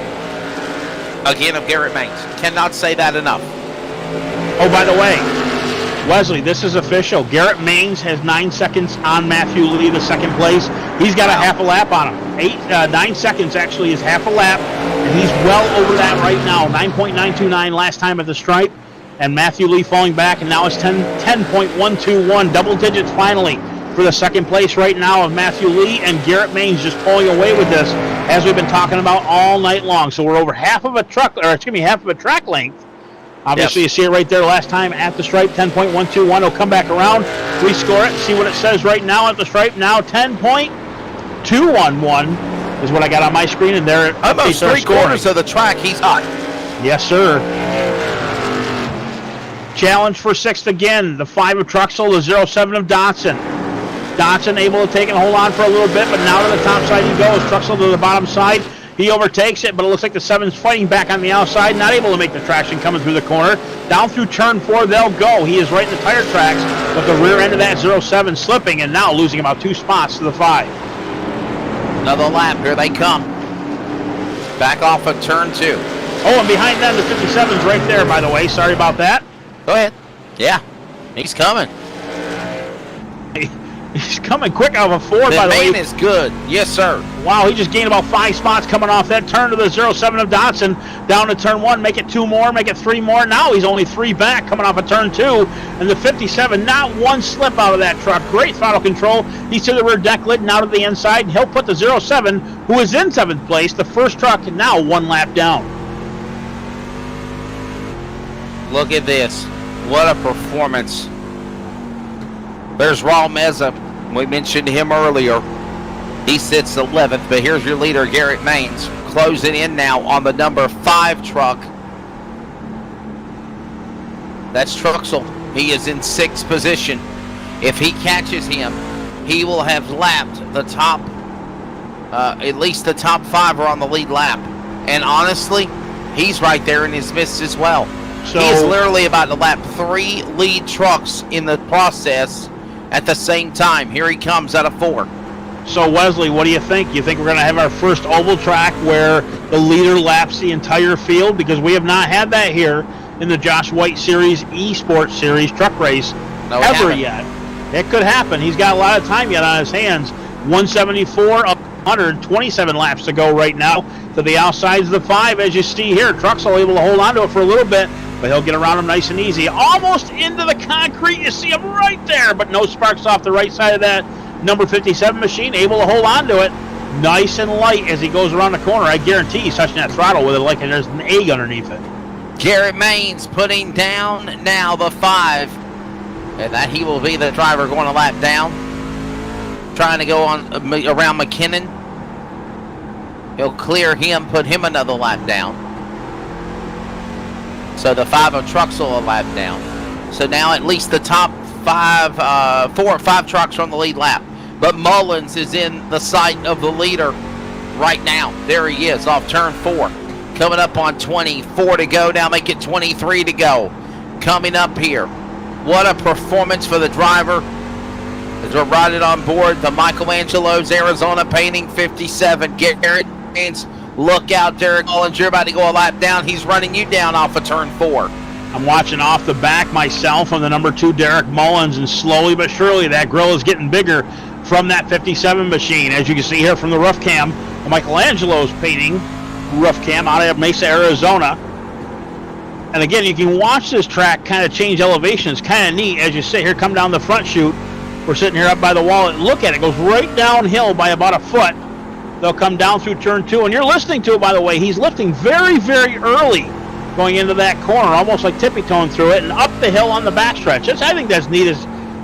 again, of Garrett Maines. Cannot say that enough. Oh, by the way, Wesley, this is official. Garrett Maines has 9 seconds on Matthew Lee, the second place. He's got a half a lap on him. 9 seconds actually is half a lap, and he's well over that right now. 9.929 last time at the stripe, and Matthew Lee falling back, and now it's 10.121, double digits finally for the second place right now of Matthew Lee, and Garrett Maines just pulling away with this, as we've been talking about all night long. So we're over half of a track length. Obviously, You see it right there last time at the stripe, 10.121. He'll come back around, rescore it, see what it says right now at the stripe. Now 10.211 is what I got on my screen, and there it almost 3/4 of the track. He's hot. Yes, sir. Challenge for 6th again. The 5 of Truxell, the 07 of Dotson. Dotson able to take and hold on for a little bit, but now to the top side he goes. Truxell to the bottom side. He overtakes it, but it looks like the 7's fighting back on the outside, not able to make the traction coming through the corner. Down through turn 4, they'll go. He is right in the tire tracks, but the rear end of that 07 slipping and now losing about 2 spots to the 5. Another lap. Here they come. Back off of turn 2. Oh, and behind them, the 57's right there, by the way. Sorry about that. Go ahead. Yeah, he's coming. He's coming quick out of a 4, by the way. The is good. Yes, sir. Wow, he just gained about 5 spots coming off that turn to the 07 of Dotson. Down to turn 1, make it 2 more, make it 3 more. Now he's only 3 back coming off of turn 2. And the 57, not one slip out of that truck. Great throttle control. He's to the rear deck lid and out of the inside. And he'll put the 07, who is in 7th place, the first truck, now 1 lap down. Look at this. What a performance. There's Raul Meza. We mentioned him earlier. He sits 11th, but here's your leader, Garrett Maines, closing in now on the number 5 truck. That's Truxell. He is in 6th position. If he catches him, he will have lapped the top, at least the top 5 are on the lead lap. And honestly, he's right there in his midst as well. So he is literally about to lap 3 lead trucks in the process at the same time. Here he comes out of 4. So, Wesley, what do you think? You think we're going to have our first oval track where the leader laps the entire field? Because we have not had that here in the Josh White Series, Esports Series truck race ever yet. It could happen. He's got a lot of time yet on his hands. 174 up 127 laps to go right now to the outsides of the 5. As you see here, Truxell able to hold on to it for a little bit, but he'll get around him nice and easy. Almost into the concrete. You see him right there, but no sparks off the right side of that number 57 machine. Able to hold on to it nice and light as he goes around the corner. I guarantee he's touching that throttle with it like there's an egg underneath it. Garrett Maines putting down now the 5. And that he will be the driver going a lap down. Trying to go on around McKinnon. He'll clear him, put him another lap down. So the 5 trucks will a lap down. So now at least the top 4 or 5 trucks are on the lead lap. But Mullins is in the sight of the leader right now. There he is off turn 4. Coming up on 24 to go. Now make it 23 to go. Coming up here. What a performance for the driver. As we're riding on board the Michelangelo's Arizona Painting 57. Garrett Haynes, look out, Derek Mullins. You're about to go a lap down. He's running you down off of turn 4. I'm watching off the back myself on the number 2, Derek Mullins, and slowly but surely that grill is getting bigger from that 57 machine. As you can see here from the roof cam, the Michelangelo's Painting roof cam out of Mesa, Arizona. And again, you can watch this track kind of change elevation. It's kind of neat as you sit here, come down the front chute. We're sitting here up by the wall, and look at it. It goes right downhill by about a foot. They'll come down through turn 2, and you're listening to it, by the way. He's lifting very, very early going into that corner, almost like tippy-toeing through it, and up the hill on the backstretch. I think that's neat.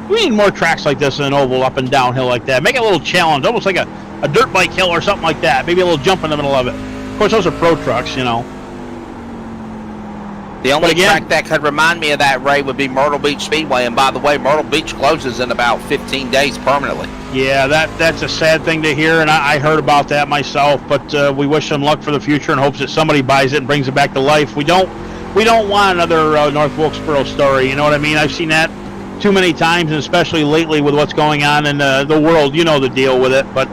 We need more tracks like this in an oval, up and downhill like that. Make it a little challenge, almost like a dirt bike hill or something like that. Maybe a little jump in the middle of it. Of course, those are pro trucks, you know. The only track that could remind me of that, Ray, would be Myrtle Beach Speedway. And by the way, Myrtle Beach closes in about 15 days permanently. Yeah, that's a sad thing to hear, and I heard about that myself. But we wish them luck for the future and hopes that somebody buys it and brings it back to life. We don't want another North Wilkesboro story. You know what I mean? I've seen that too many times, and especially lately with what's going on in the world. You know the deal with it. But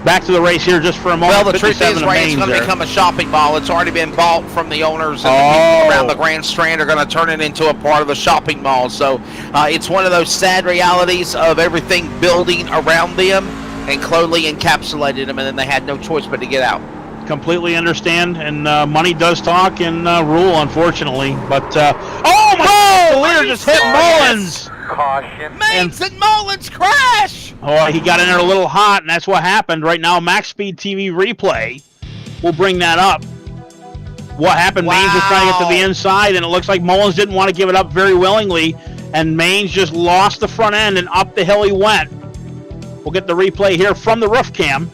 back to the race here just for a moment. Well, the truth is, Ray, it's going to become a shopping mall. It's already been bought from the owners, and the people around the Grand Strand are going to turn it into a part of the shopping mall. So it's one of those sad realities of everything building around them and Clodley encapsulated them, and then they had no choice but to get out. Completely understand, and money does talk and rule, unfortunately. But, oh my God, the leader just hit Mullins. Caution. Mains and Mullins crash. Oh, he got in there a little hot, and that's what happened. Right now, Max Speed TV replay will bring that up. What happened? Wow. Mains was trying to get to the inside, and it looks like Mullins didn't want to give it up very willingly, and Mains just lost the front end, and up the hill he went. We'll get the replay here from the roof cam.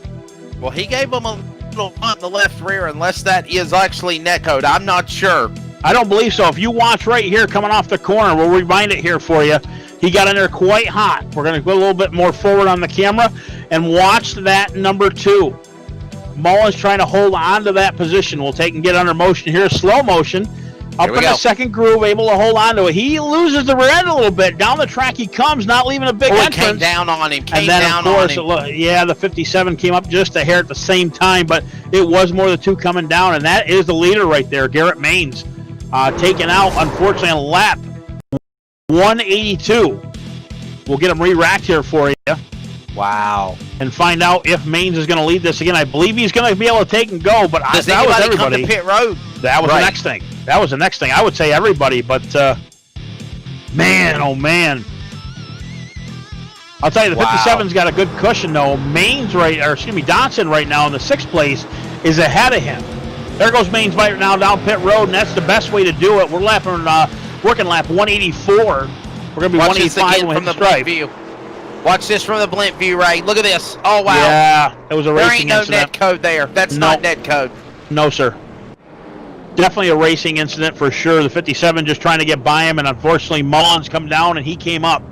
Well, he gave him a little on the left rear, unless that is actually netcode. I'm not sure. I don't believe so. If you watch right here coming off the corner, we'll rewind it here for you. He got in there quite hot. We're going to go a little bit more forward on the camera and watch that number 2. Mullins trying to hold on to that position. We'll take and get under motion here, slow motion. Up in the second groove, able to hold on to it. He loses the rear end a little bit. Down the track he comes, not leaving a big entrance. Came down on him. And then, of course, the 57 came up just a hair at the same time, but it was more the 2 coming down, and that is the leader right there, Garrett Mains, taken out, unfortunately, on lap 182. We'll get him re-racked here for you. Wow. And find out if Mains is going to lead this again. I believe he's going to be able to take and go, but does that was come everybody. to pit road? That was the next thing. That was the next thing. I would say everybody, but man, oh man. I'll tell you, the 57's got a good cushion though. Dotson right now in the 6th place is ahead of him. There goes Mains right now down pit road, and that's the best way to do it. We're working lap 184. We're going to be 185 when we hit the stripe. View. Watch this from the blimp view, Ray. Look at this. Oh, wow. Yeah, it was a racing incident. There ain't no net code there. That's not net code. No, sir. Definitely a racing incident for sure. The 57 just trying to get by him, and unfortunately Mullins come down and he came up.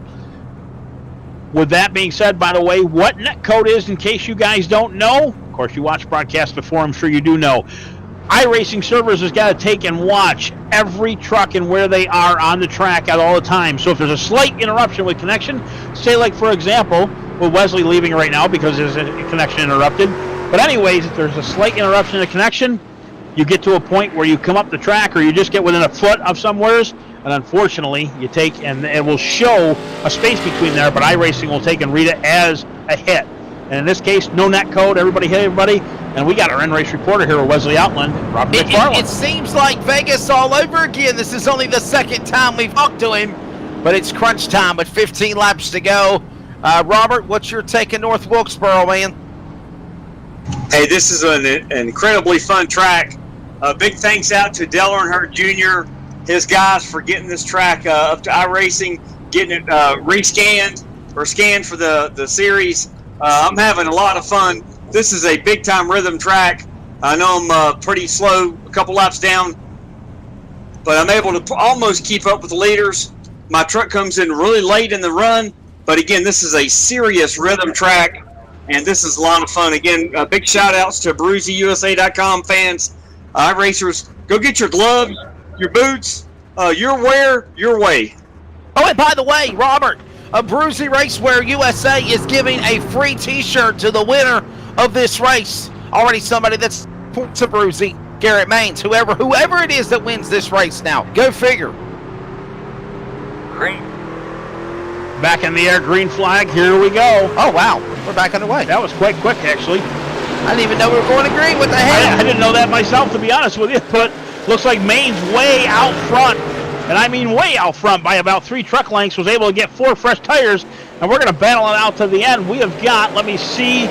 With that being said, by the way, what net code is, in case you guys don't know, of course you watch broadcasts before, I'm sure you do know, iRacing Servers has got to take and watch every truck and where they are on the track at all the time. So if there's a slight interruption with connection, say like for example, with Wesley leaving right now because there's a connection interrupted. But anyways, if there's a slight interruption in the connection, you get to a point where you come up the track or you just get within a foot of somewheres, and unfortunately you take and it will show a space between there, but iRacing will take and read it as a hit. And in this case, no net code, everybody hit everybody, and we got our in-race reporter here with Wesley Outland, Robert McFarland. It seems like Vegas all over again. This is only the 2nd time we've talked to him, but it's crunch time with 15 laps to go. Robert, what's your take of North Wilkesboro, man? Hey, this is an incredibly fun track. Big thanks out to Dale Earnhardt Jr., his guys, for getting this track up to iRacing, getting it rescanned or scanned for the series. I'm having a lot of fun. This is a big-time rhythm track. I know I'm pretty slow, a couple laps down but I'm able to almost keep up with the leaders. My truck comes in really late in the run, but again, this is a serious rhythm track, and this is a lot of fun. Again, big shout-outs to BruzyUSA.com fans, iRacers. Go get your gloves, your boots, your wear, your way. Oh, and by the way, Robert, Bruzy Racewear USA is giving a free T-shirt to the winner of this race. Already somebody that's points to Bruzy, Garrett Maines, whoever it is that wins this race now. Go figure. Green. Back in the air, green flag. Here we go. Oh, wow. We're back underway. That was quite quick, actually. I didn't even know we were going to green. What the hell? I didn't know that myself, to be honest with you, but looks like Maines way out front, and I mean way out front by about 3 truck lengths, was able to get 4 fresh tires, and we're going to battle it out to the end. We have got, let me see,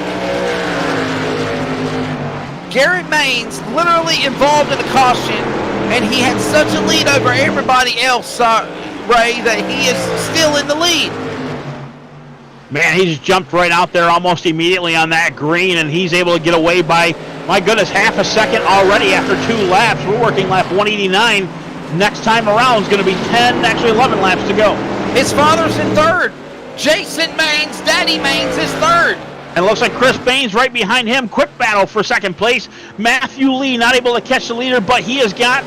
Garrett Maines literally involved in the caution, and he had such a lead over everybody else, Ray, that he is still in the lead. Man, he just jumped right out there almost immediately on that green, and he's able to get away by, my goodness, half a second already after 2 laps. We're working lap 189. Next time around is going to be 10, actually 11 laps to go. His father's in third. Jason Maines, Daddy Maines is third. And it looks like Chris Baines right behind him. Quick battle for second place. Matthew Lee not able to catch the leader, but he has got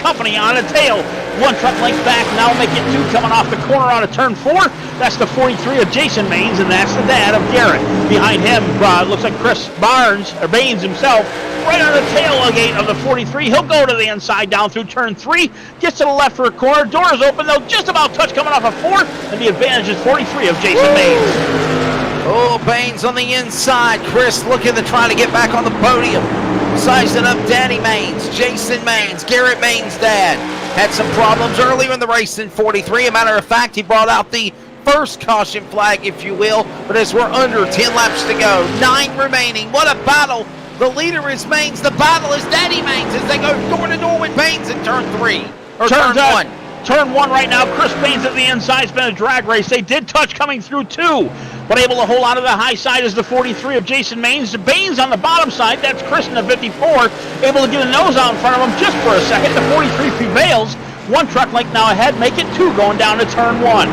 company on a tail. 1 truck length back. Now make it 2 coming off the corner on a turn 4. That's the 43 of Jason Maines, and that's the dad of Garrett. Behind him, looks like Chris Baines himself, right on the tailgate of the 43. He'll go to the inside down through turn 3. Gets to the left for a corner. Doors open. They'll just about touch coming off a 4. And the advantage is 43 of Jason Maines. Oh, Baines on the inside. Chris looking to try to get back on the podium. Sizing up Daddy Maines, Jason Maines, Garrett Maines' dad. Had some problems earlier in the race in 43. A matter of fact, he brought out the first caution flag, if you will. But as we're under 10 laps to go, 9 remaining. What a battle. The leader is Maines. The battle is Daddy Maines as they go door to door with Baines in turn 3. Or turn 1. Turn 1 right now. Chris Baines at the inside. It's been a drag race. They did touch coming through 2. But able to hold on to the high side is the 43 of Jason Maines. Baines on the bottom side. That's Chris in the 54. Able to get a nose out in front of him just for a second. The 43 prevails. 1 truck length now ahead. Make it 2 going down to turn 1.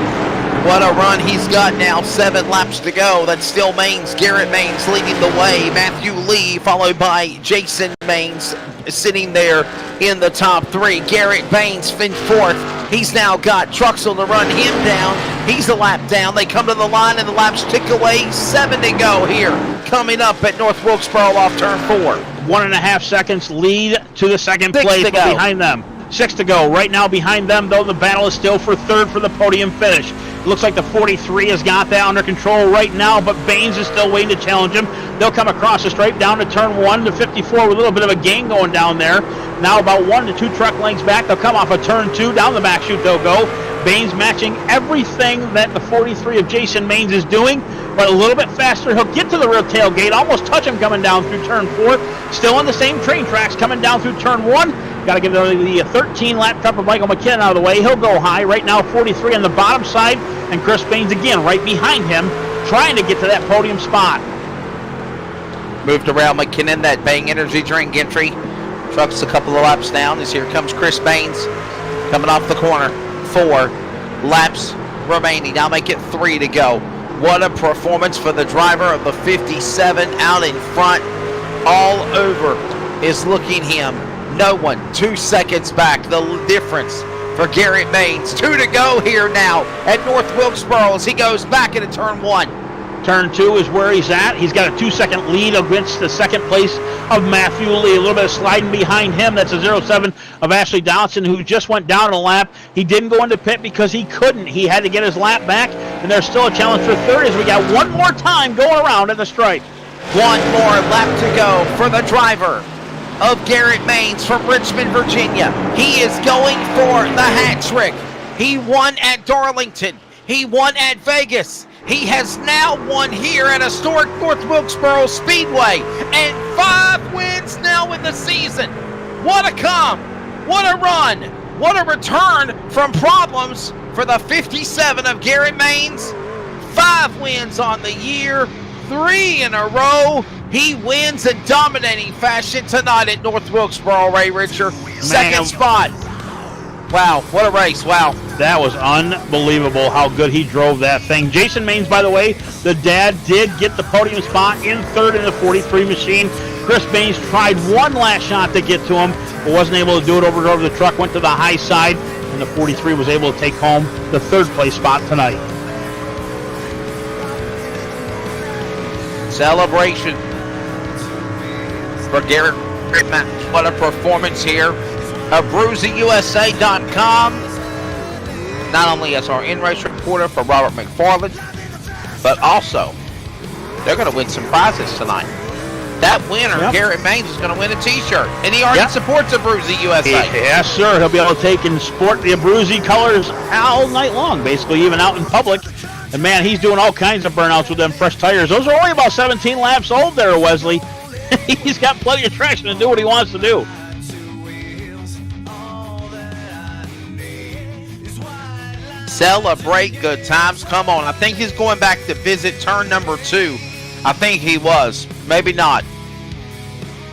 What a run he's got now. 7 laps to go. That's still Maines. Garrett Maines leading the way. Matthew Lee followed by Jason Maines sitting there in the top 3. Garrett Baines in 4th. He's now got Truxell to run him down. He's a lap down. They come to the line and the laps tick away. 7 to go here. Coming up at North Wilkesboro off turn 4. 1.5 seconds lead to the second place behind them. 6 to go. Right now behind them, though, the battle is still for 3rd for the podium finish. Looks like the 43 has got that under control right now, but Baines is still waiting to challenge him. They'll come across the stripe down to turn 1 to 54 with a little bit of a gain going down there. Now about 1 to 2 truck lengths back. They'll come off a turn 2. Down the back chute they'll go. Baines matching everything that the 43 of Jason Maines is doing, but a little bit faster. He'll get to the rear tailgate, almost touch him coming down through turn 4. Still on the same train tracks coming down through turn 1. Got to give the 13-lap cup of Michael McKinnon out of the way. He'll go high. Right now 43 on the bottom side, and Chris Baines again right behind him, trying to get to that podium spot. Moved around McKinnon, that Bang Energy drink entry. Truck's a couple of laps down as here comes Chris Baines coming off the corner. 4 laps remaining. Now make it 3 to go. What a performance for the driver of the 57 out in front. All over is looking him. No one 2 seconds back. The difference for Garrett Maines. 2 to go here now at North Wilkesboro as he goes back into turn 1. Turn 2 is where he's at. He's got a 2-second lead against the second place of Matthew Lee. A little bit of sliding behind him. That's a 07 of Ashley Donaldson, who just went down a lap. He didn't go into pit because he couldn't. He had to get his lap back, and there's still a challenge for 3rd as we got 1 more time going around at the stripe. 1 more lap to go for the driver of Garrett Maines from Richmond, Virginia. He is going for the hat trick. He won at Darlington. He won at Vegas. He has now won here at historic North Wilkesboro Speedway, and 5 wins now in the season. What a come, what a run, what a return from problems for the 57 of Garrett Maines. 5 wins on the year, 3 in a row. He wins in dominating fashion tonight at North Wilkesboro, Ray Richer. Second spot. Wow, what a race. Wow. That was unbelievable how good he drove that thing. Jason Maines, by the way, the dad did get the podium spot in third in the 43 machine. Chris Maines tried one last shot to get to him, but wasn't able to do it. Over the truck, went to the high side, and the 43 was able to take home the third place spot tonight. Celebration for Garrett Maines. What a performance here of BruzyUSA.com. Not only as our in-race reporter for Robert McFarland, but also they're going to win some prizes tonight. That winner, Garrett Maines, is going to win a T-shirt, and he already supports the Bruzy USA. Yes, sir. He'll be able to take and sport the Bruzy colors all night long, basically, even out in public. And, man, he's doing all kinds of burnouts with them fresh tires. Those are only about 17 laps old there, Wesley. He's got plenty of traction to do what he wants to do. Celebrate good times. Come on. I think he's going back to visit turn number 2. I think he was. Maybe not.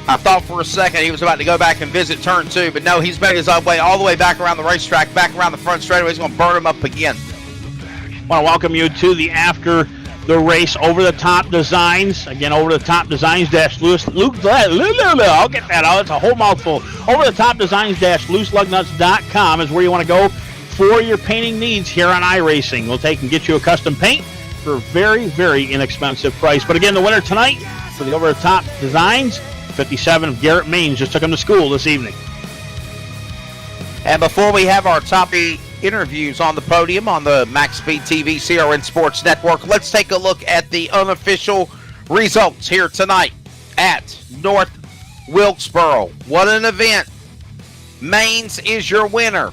I thought for a second he was about to go back and visit turn 2, but no, he's made his way all the way back around the racetrack, back around the front straightaway. He's going to burn him up again. I want to welcome you to the after the race over-the-top designs. Again, over-the-top designs-loose. I'll get that out. It's a whole mouthful. Over-the-top designs-looselugnuts.com is where you want to go for your painting needs here on iRacing. We'll take and get you a custom paint for a very, very inexpensive price. But again, the winner tonight for the over-the-top designs, 57 of Garrett Maines, just took him to school this evening. And before we have our top interviews on the podium on the Max Speed TV CRN Sports Network, let's take a look at the unofficial results here tonight at North Wilkesboro. What an event. Maines is your winner.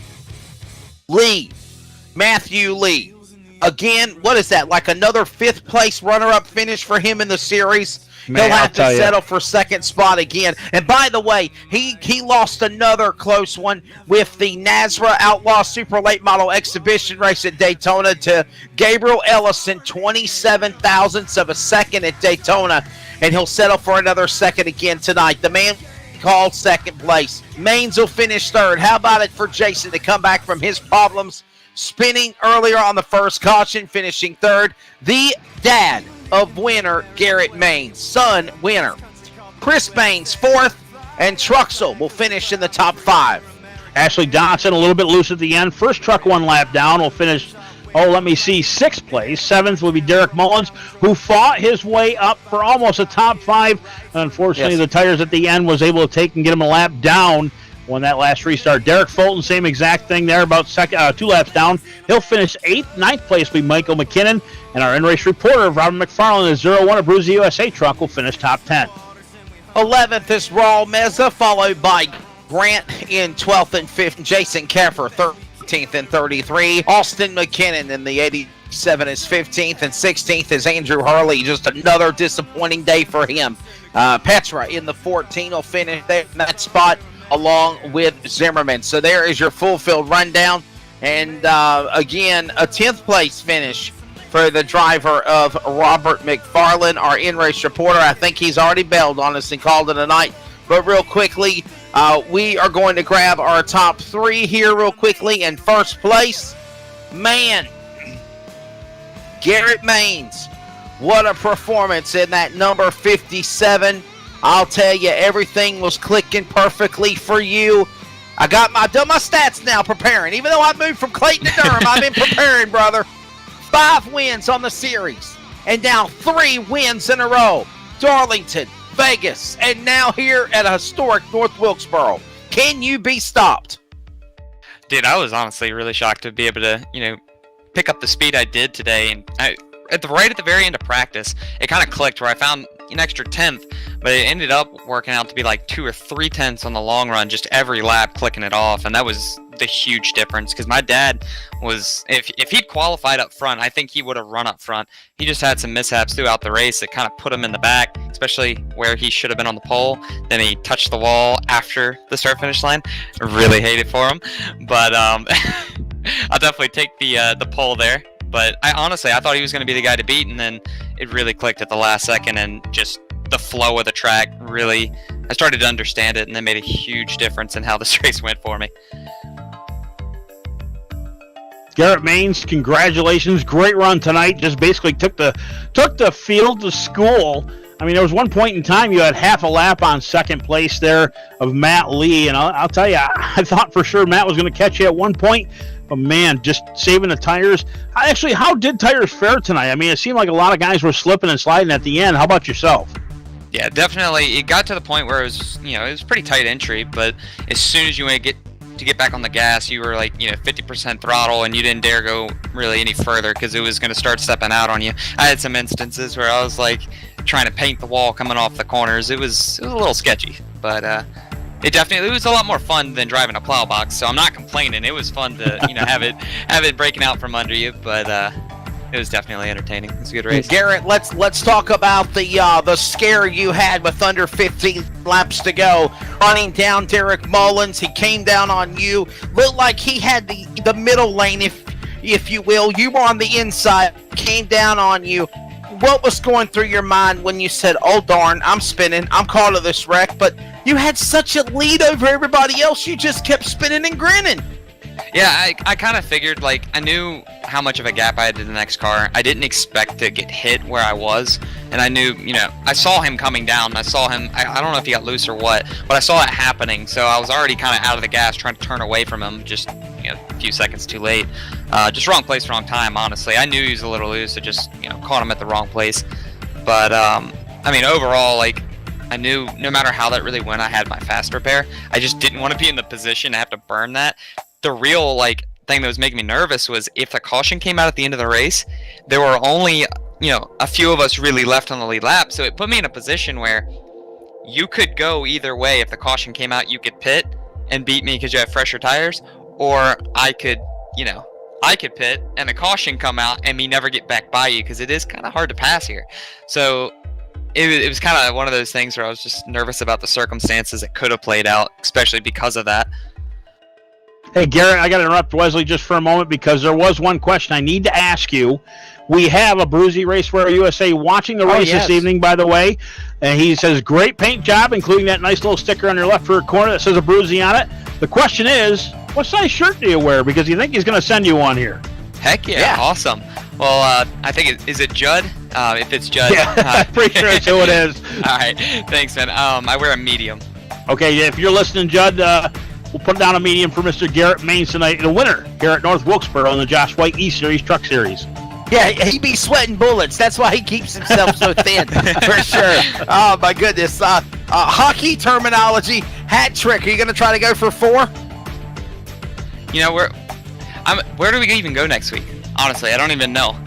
Matthew Lee. Again, what is that? Like another 5th place runner-up finish for him in the series? Man, he'll have to settle for second spot again. And by the way, he lost another close one with the NASRA Outlaw Super Late Model Exhibition race at Daytona to Gabriel Ellison, 27 thousandths of a second at Daytona. And he'll settle for another second again tonight. The man called second place. Maines will finish third. How about it for Jason to come back from his problems, spinning earlier on the first caution, finishing third. The dad of winner Garrett Maines, son winner. Chris Maines, 4th, and Truxell will finish in the top 5. Ashley Dotson a little bit loose at the end. First truck one lap down will finish, 6th place. 7th will be Derek Mullins, who fought his way up for almost a top 5. Unfortunately, the tires at the end was able to take and get him a lap down when that last restart. Derek Fulton, same exact thing there, about 2 laps down. He'll finish 8th. 9th place will be Michael McKinnon. And our in-race reporter, Robert McFarland, is 01 of Bruzy USA truck, will finish top 10. 11th is Raul Meza, followed by Grant in 12th and 5th. Jason Keffer, 13th and 33. Austin McKinnon in the 87 is 15th, and 16th is Andrew Hurley. Just another disappointing day for him. Petra in the 14 will finish there in that spot, along with Zimmerman. So there is your full field rundown. And again, a 10th place finish for the driver of Robert McFarland, our in-race reporter. I think he's already bailed on us and called it a night. But real quickly, we are going to grab our top 3 here real quickly. In first place, Garrett Maines. What a performance in that number 57. I'll tell you, everything was clicking perfectly for you. I've done my stats now, preparing. Even though I moved from Clayton to Durham, I've been preparing, brother. 5 wins on the series, and now 3 wins in a row. Darlington, Vegas, and now here at a historic North Wilkesboro. Can you be stopped? Dude, I was honestly really shocked to be able to, pick up the speed I did today. And at the very end of practice, it kind of clicked where I found an extra 10th, but it ended up working out to be like 2 or 3 tenths on the long run, just every lap clicking it off. And that was the huge difference, because my dad was, if he'd qualified up front, I think he would have run up front. He just had some mishaps throughout the race that kind of put him in the back, especially where he should have been on the pole. Then he touched the wall after the start finish line. I really hate it for him, but I'll definitely take the pole there. But I thought he was going to be the guy to beat, and then it really clicked at the last second, and just the flow of the track really, I started to understand it, and that made a huge difference in how this race went for me. Garrett Maines, congratulations. Great run tonight. Just basically took the field to school. I mean, there was one point in time you had half a lap on second place there of Matt Lee, and I'll tell you, I thought for sure Matt was going to catch you at one point, but man, just saving the tires. Actually, how did tires fare tonight? I mean, it seemed like a lot of guys were slipping and sliding at the end. How about yourself? Yeah, definitely. It got to the point where it was, it was pretty tight entry, but as soon as you went to get back on the gas, you were like, 50% throttle, and you didn't dare go really any further because it was going to start stepping out on you. I had some instances where I was like trying to paint the wall coming off the corners. It was a little sketchy, but it was a lot more fun than driving a plow box. So I'm not complaining. It was fun to have it breaking out from under you, but it was definitely entertaining. It was a good race. Garrett, let's talk about the scare you had with under 15 laps to go, running down Derek Mullins. He came down on you. Looked like he had the middle lane, if you will. You were on the inside. Came down on you. What was going through your mind when you said, "Oh darn, I'm spinning. I'm caught of this wreck"? But you had such a lead over everybody else. You just kept spinning and grinning. Yeah, I kind of figured, like, I knew how much of a gap I had to the next car. I didn't expect to get hit where I was, and I knew, I saw him coming down. I saw him, I don't know if he got loose or what, but I saw it happening, so I was already kind of out of the gas trying to turn away from him, just, a few seconds too late. Just wrong place, wrong time, honestly. I knew he was a little loose, I just, caught him at the wrong place. But, overall, like, I knew no matter how that really went, I had my fast repair. I just didn't want to be in the position to have to burn that. The real thing that was making me nervous was if the caution came out at the end of the race, there were only a few of us really left on the lead lap, so it put me in a position where you could go either way. If the caution came out, you could pit and beat me because you have fresher tires, or I could pit and the caution come out and me never get back by you because it is kind of hard to pass here. So it was kind of one of those things where I was just nervous about the circumstances that could have played out, especially because of that. Hey, Garrett, I got to interrupt Wesley just for a moment because there was one question I need to ask you. We have a Bruzy Racewear USA watching the race this evening, by the way. And he says, great paint job, including that nice little sticker on your left rear corner that says a Bruzy on it. The question is, what size shirt do you wear? Because you think he's going to send you one here. Heck yeah, awesome. Well, I think is it Judd? If it's Judd. Yeah, pretty sure it's who it is. All right, thanks, man. I wear a medium. Okay, if you're listening, Judd, we'll put down a medium for Mr. Garrett Maines tonight. The winner here at North Wilkesboro in the Josh White E-Series Truck Series. Yeah, he be sweating bullets. That's why he keeps himself so thin, for sure. Oh, my goodness. Hockey terminology, hat trick. Are you going to try to go for 4? Where do we even go next week? Honestly, I don't even know.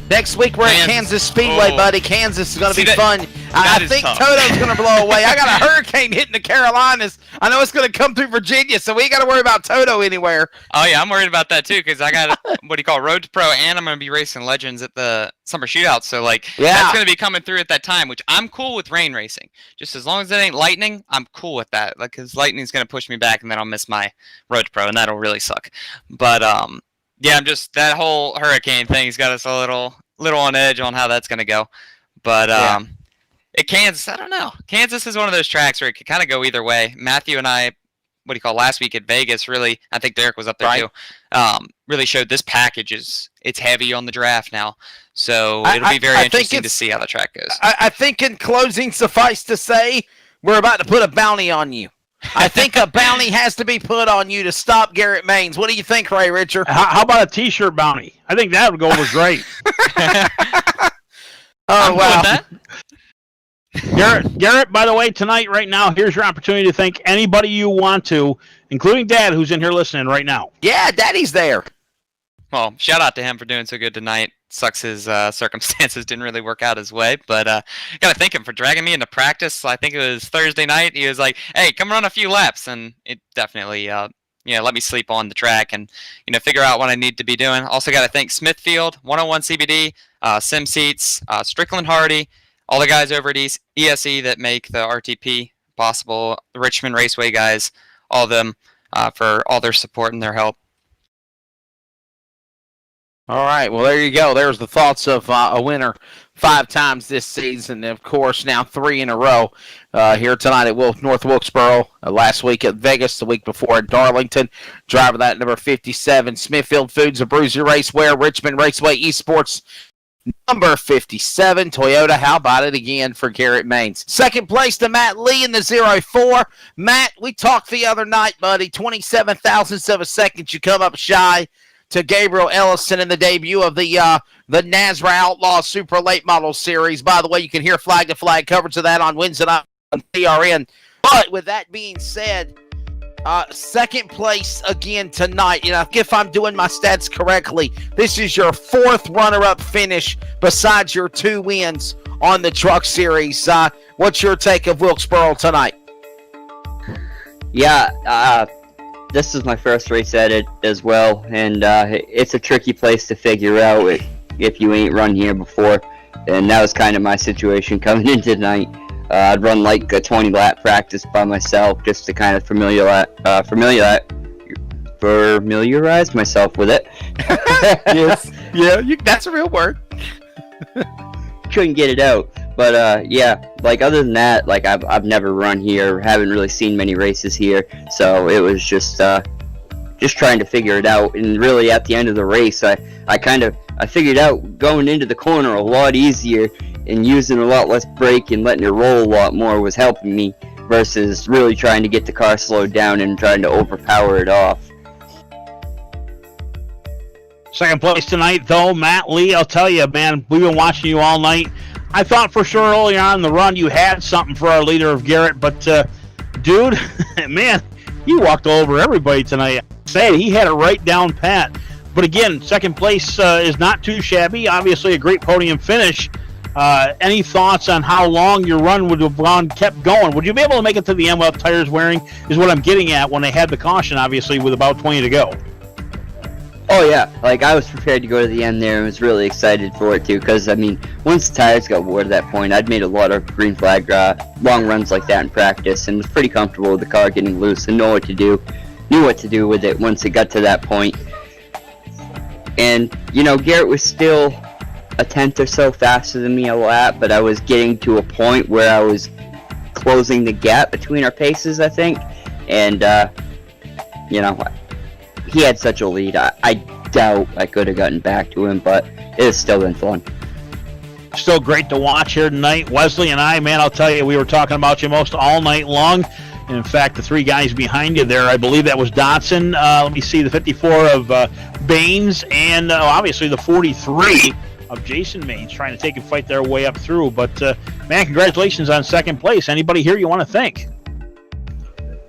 Next week we're at Kansas Speedway, buddy. Kansas is going to be fun. I think tough. Toto's going to blow away. I got a hurricane hitting the Carolinas. I know it's going to come through Virginia, so we ain't got to worry about Toto anywhere. Oh, yeah, I'm worried about that, too, because I got, Road to Pro, and I'm going to be racing Legends at the Summer Shootout. So, that's going to be coming through at that time, which I'm cool with rain racing. Just as long as it ain't lightning, I'm cool with that. Because lightning's going to push me back, and then I'll miss my Road to Pro, and that'll really suck. But, yeah, that whole hurricane thing's got us a little on edge on how that's going to go. But at Kansas, I don't know. Kansas is one of those tracks where it could kind of go either way. Matthew and I, last week at Vegas, really, I think Derek was up there too, really showed this package it's heavy on the draft now. So it'll be very interesting to see how the track goes. I think in closing, suffice to say, we're about to put a bounty on you. I think a bounty has to be put on you to stop Garrett Maines. What do you think, Ray Richard? How about a T-shirt bounty? I think that would go over great. Oh, wow. Garrett, by the way, tonight, right now, here's your opportunity to thank anybody you want to, including Dad, who's in here listening right now. Yeah, Daddy's there. Well, shout out to him for doing so good tonight. Sucks his circumstances didn't really work out his way, but got to thank him for dragging me into practice. I think it was Thursday night. He was like, hey, come run a few laps, and it definitely let me sleep on the track and figure out what I need to be doing. Also got to thank Smithfield, 101 CBD, Sim Seats, Strickland Hardy, all the guys over at ESE that make the RTP possible, the Richmond Raceway guys, all of them for all their support and their help. All right, well, there you go. There's the thoughts of a winner 5 times this season. And, of course, now 3 in a row here tonight at North Wilkesboro, last week at Vegas, the week before at Darlington. Driver that number 57, Smithfield Foods, a Bruiser Raceway, Richmond Raceway Esports, number 57, Toyota. How about it again for Garrett Maines? Second place to Matt Lee in the 0-4. Matt, we talked the other night, buddy. 27 thousandths of a second. You come up shy to Gabriel Ellison in the debut of the NASRA Outlaw Super Late Model Series. By the way, you can hear flag-to-flag coverage of that on Wednesday night on TRN. But with that being said, second place again tonight. If I'm doing my stats correctly, this is your 4th runner-up finish besides your 2 wins on the Truck Series. What's your take of Wilkesboro tonight? Yeah, this is my first race at it as well, and it's a tricky place to figure out if you ain't run here before, and that was kind of my situation coming in tonight. I'd run like a 20-lap practice by myself just to kind of familiarize myself with it. Yes, yeah, that's a real word. Couldn't get it out, but yeah, like other than that, like I've never run here, haven't really seen many races here, so it was just trying to figure it out. And really at the end of the race, I figured out going into the corner a lot easier and using a lot less brake and letting it roll a lot more was helping me versus really trying to get the car slowed down and trying to overpower it off. Second place tonight, though, Matt Lee. I'll tell you, man, we've been watching you all night. I thought for sure early on in the run you had something for our leader of Garrett, but, dude, man, you walked all over everybody tonight. Say he had it right down pat. But again, second place is not too shabby. Obviously, a great podium finish. Any thoughts on how long your run would have kept going? Would you be able to make it to the end without tires wearing? Is what I'm getting at when they had the caution, obviously, with about 20 to go. Oh yeah, like I was prepared to go to the end there and was really excited for it too, because I mean, once the tires got wore to that point, I'd made a lot of green flag long runs like that in practice and was pretty comfortable with the car getting loose and knew what to do with it once it got to that point. And Garrett was still a tenth or so faster than me a lap, but I was getting to a point where I was closing the gap between our paces, I think, and he had such a lead. I doubt I could have gotten back to him, but it has still been fun. Still great to watch here tonight. Wesley and I, man, I'll tell you, we were talking about you most all night long. And in fact, the 3 guys behind you there, I believe that was Dotson. Let me see, the 54 of Baines, and obviously the 43 of Jason Maines trying to take and fight their way up through. But, man, congratulations on second place. Anybody here you want to thank?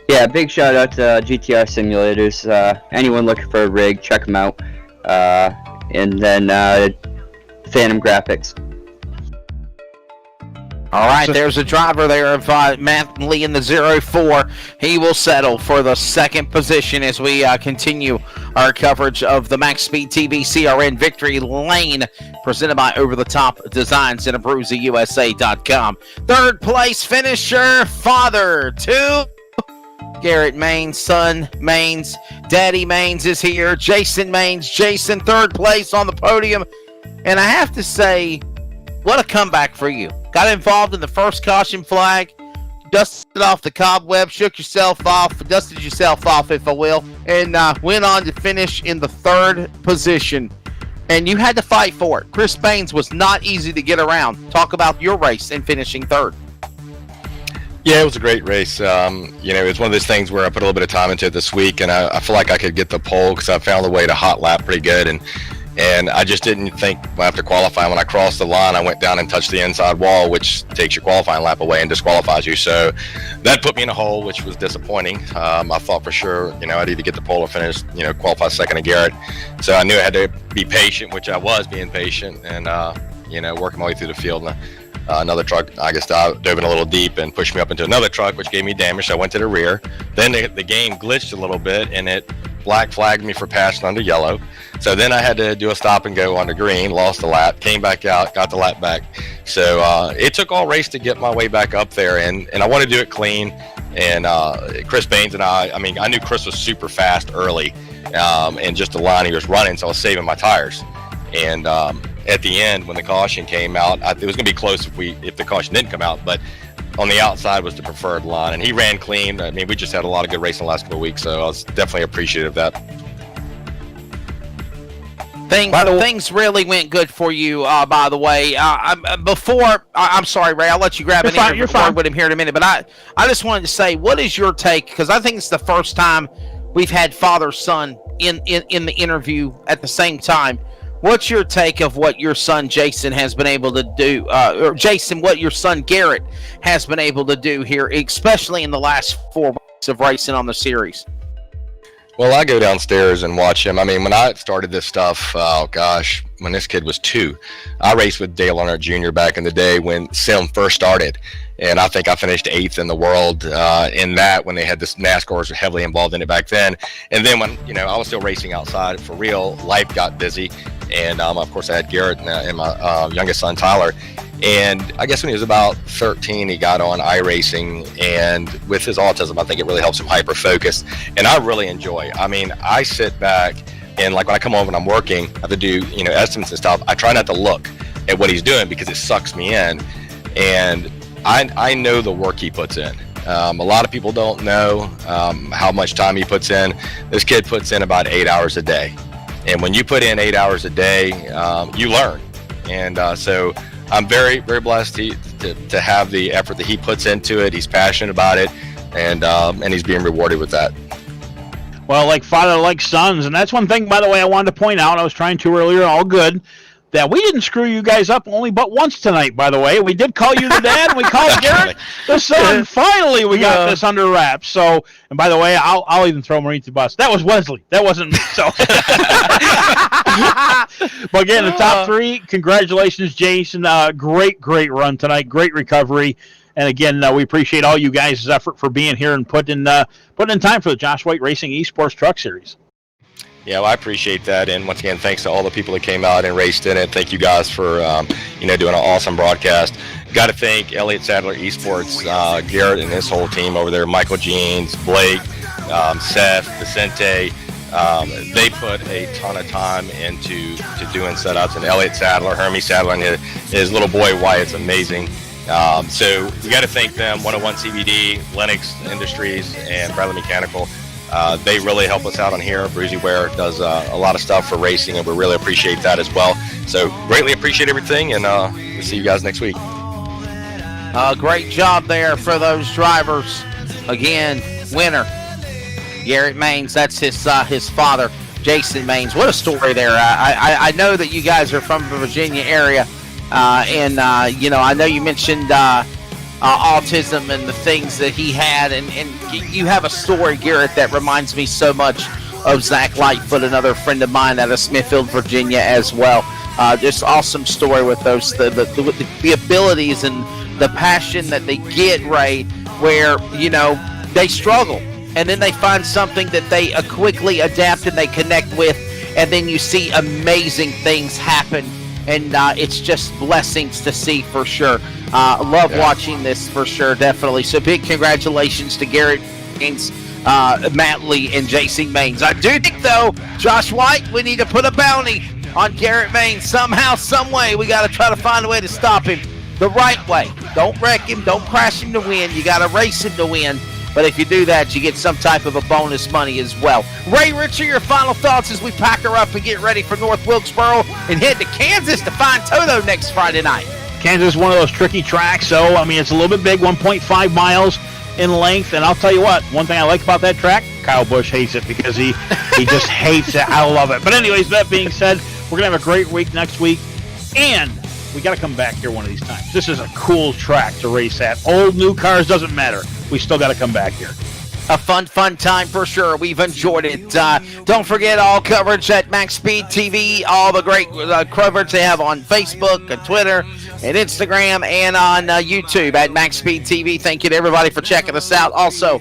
Yeah, big shout out to GTR Simulators. Anyone looking for a rig, check them out. And then Phantom Graphics. All right, there's a driver there of Matt Lee in the 0-4. He will settle for the second position as we continue our coverage of the Max Speed TV CRN Victory Lane, presented by Over the Top Designs and AbruzaUSA.com. Third place finisher, father to Garrett Maines, son Maines, Daddy Maines is here. Jason Maines, Jason, third place on the podium. And I have to say, what a comeback for you. Got involved in the first caution flag, dusted off the cobweb, shook yourself off, dusted yourself off, if I will, and went on to finish in the 3rd position. And you had to fight for it. Chris Baines was not easy to get around. Talk about your race and finishing 3rd. Yeah, it was a great race. It was one of those things where I put a little bit of time into it this week, and I feel like I could get the pole because I found the way to hot lap pretty good, and I just didn't think after qualifying, when I crossed the line, I went down and touched the inside wall, which takes your qualifying lap away and disqualifies you. So that put me in a hole, which was disappointing. I thought for sure, I'd either get the pole or finish, qualify second to Garrett. So I knew I had to be patient, which I was being patient, and working my way through the field. And another truck, I guess, dove in a little deep and pushed me up into another truck, which gave me damage. So I went to the rear. Then the game glitched a little bit, and it black flagged me for passing under yellow. So then I had to do a stop and go on the green, lost the lap, came back out, got the lap back. So it took all race to get my way back up there, and I want to do it clean. And Chris Baines and I knew Chris was super fast early, and just the line he was running, so I was saving my tires. And at the end, when the caution came out, it was going to be close if the caution didn't come out, but on the outside was the preferred line, and he ran clean. I mean, we just had a lot of good racing the last couple of weeks, so I was definitely appreciative of that. Things really went good for you, by the way. I'm sorry, Ray, I'll let you grab You're fine. with him here in a minute, but I just wanted to say, what is your take? Because I think it's the first time we've had father-son in the interview at the same time. What's your take of what your son Jason has been able to do, or Jason, what your son Garrett has been able to do here, especially in the last 4 weeks of racing on the series? Well, I go downstairs and watch him. I mean, when I started this stuff, when this kid was 2, I raced with Dale Earnhardt Jr. back in the day when Sim first started. And I think I finished 8th in the world in that when they had this NASCAR was heavily involved in it back then. And then when, I was still racing outside for real, life got busy. And of course I had Garrett and my youngest son, Tyler. And I guess when he was about 13, he got on iRacing, and with his autism, I think it really helps him hyper-focus. And I really enjoy. I mean, I sit back and like when I come home and I'm working, I have to do, estimates and stuff. I try not to look at what he's doing because it sucks me in. And I know the work he puts in. A lot of people don't know how much time he puts in. This kid puts in about 8 hours a day. And when you put in 8 hours a day, you learn. And so I'm very, very blessed to have the effort that he puts into it. He's passionate about it, and he's being rewarded with that. Well, like father, like sons. And that's one thing, by the way, I wanted to point out. I was trying to earlier, all good, that we didn't screw you guys up only but once tonight, by the way. We did call you the dad, and we called Garrett the son. Finally, we got this under wraps. So, and by the way, I'll even throw Marine to the bus. That was Wesley. That wasn't me. So, but again, the top 3, congratulations, Jason. Great run tonight. Great recovery. And again, we appreciate all you guys' effort for being here and putting in time for the Josh White Racing Esports Truck Series. Yeah, well, I appreciate that, and once again, thanks to all the people that came out and raced in it. Thank you guys for doing an awesome broadcast. Got to thank Elliott Sadler Esports, Garrett and his whole team over there, Michael Jeans, Blake, Seth, Vicente. They put a ton of time into doing setups, and Elliott Sadler, Hermie Sadler, and his little boy Wyatt's amazing. So we got to thank them. 101 CBD, Lennox Industries, and Bradley Mechanical. They really help us out on here. Bruzy Ware does a lot of stuff for racing, and we really appreciate that as well. So greatly appreciate everything, and we'll see you guys next week. Great job there for those drivers. Again, winner, Garrett Maines. That's his father, Jason Maines. What a story there. I know that you guys are from the Virginia area, and I know you mentioned autism and the things that he had, and you have a story, Garrett, that reminds me so much of Zach Lightfoot, another friend of mine out of Smithfield, Virginia as well. Just awesome story with those the abilities and the passion that they get, Ray, where they struggle and then they find something that they quickly adapt and they connect with, and then you see amazing things happen. And it's just blessings to see for sure. Love watching this for sure, definitely. So big congratulations to Garrett Maines, Matt Lee, and Jason Maines. I do think, though, Josh White, we need to put a bounty on Garrett Maines somehow, some way. We got to try to find a way to stop him the right way. Don't wreck him. Don't crash him to win. You got to race him to win. But if you do that, you get some type of a bonus money as well. Ray Richard, your final thoughts as we pack her up and get ready for North Wilkesboro and head to Kansas to find Toto next Friday night. Kansas is one of those tricky tracks, so, it's a little bit big, 1.5 miles in length. And I'll tell you what, one thing I like about that track, Kyle Busch hates it because he just hates it. I love it. But anyways, that being said, we're going to have a great week next week. And we got to come back here one of these times. This is a cool track to race at. Old, new cars, doesn't matter. We still got to come back here. A fun time for sure. We've enjoyed it. Don't forget all coverage at Max Speed TV, all the great coverage they have on Facebook and Twitter and Instagram and on YouTube at Max Speed TV. Thank you to everybody for checking us out. Also,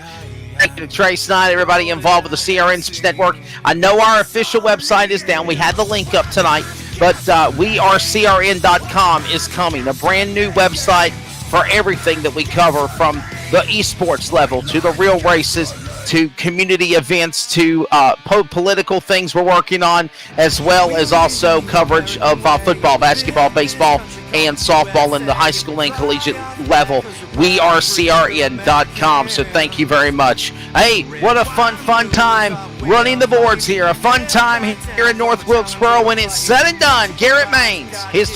thank you to Trace Knight, everybody involved with the CRN Network. I know our official website is down. We had the link up tonight, but wearecrn.com is coming. A brand new website for everything that we cover, from the esports level to the real races to community events to political things we're working on, as well as also coverage of football, basketball, baseball, and softball in the high school and collegiate level. We are CRN.com, so thank you very much. Hey, what a fun time running the boards here. A fun time here in North Wilkesboro. When it's said and done, Garrett Maines, his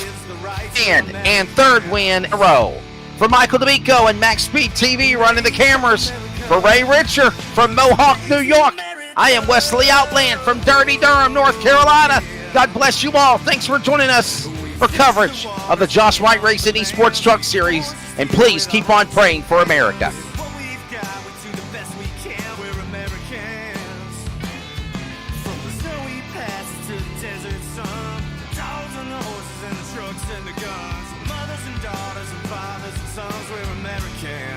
win and third win in a row. For Michael D'Amico and Max Speed TV running the cameras. For Ray Richer from Mohawk, New York. I am Wesley Outland from Dirty Durham, North Carolina. God bless you all. Thanks for joining us for coverage of the Josh Wright Racing Esports Truck Series. And please keep on praying for America. Mothers and daughters and fathers and sons, we're American.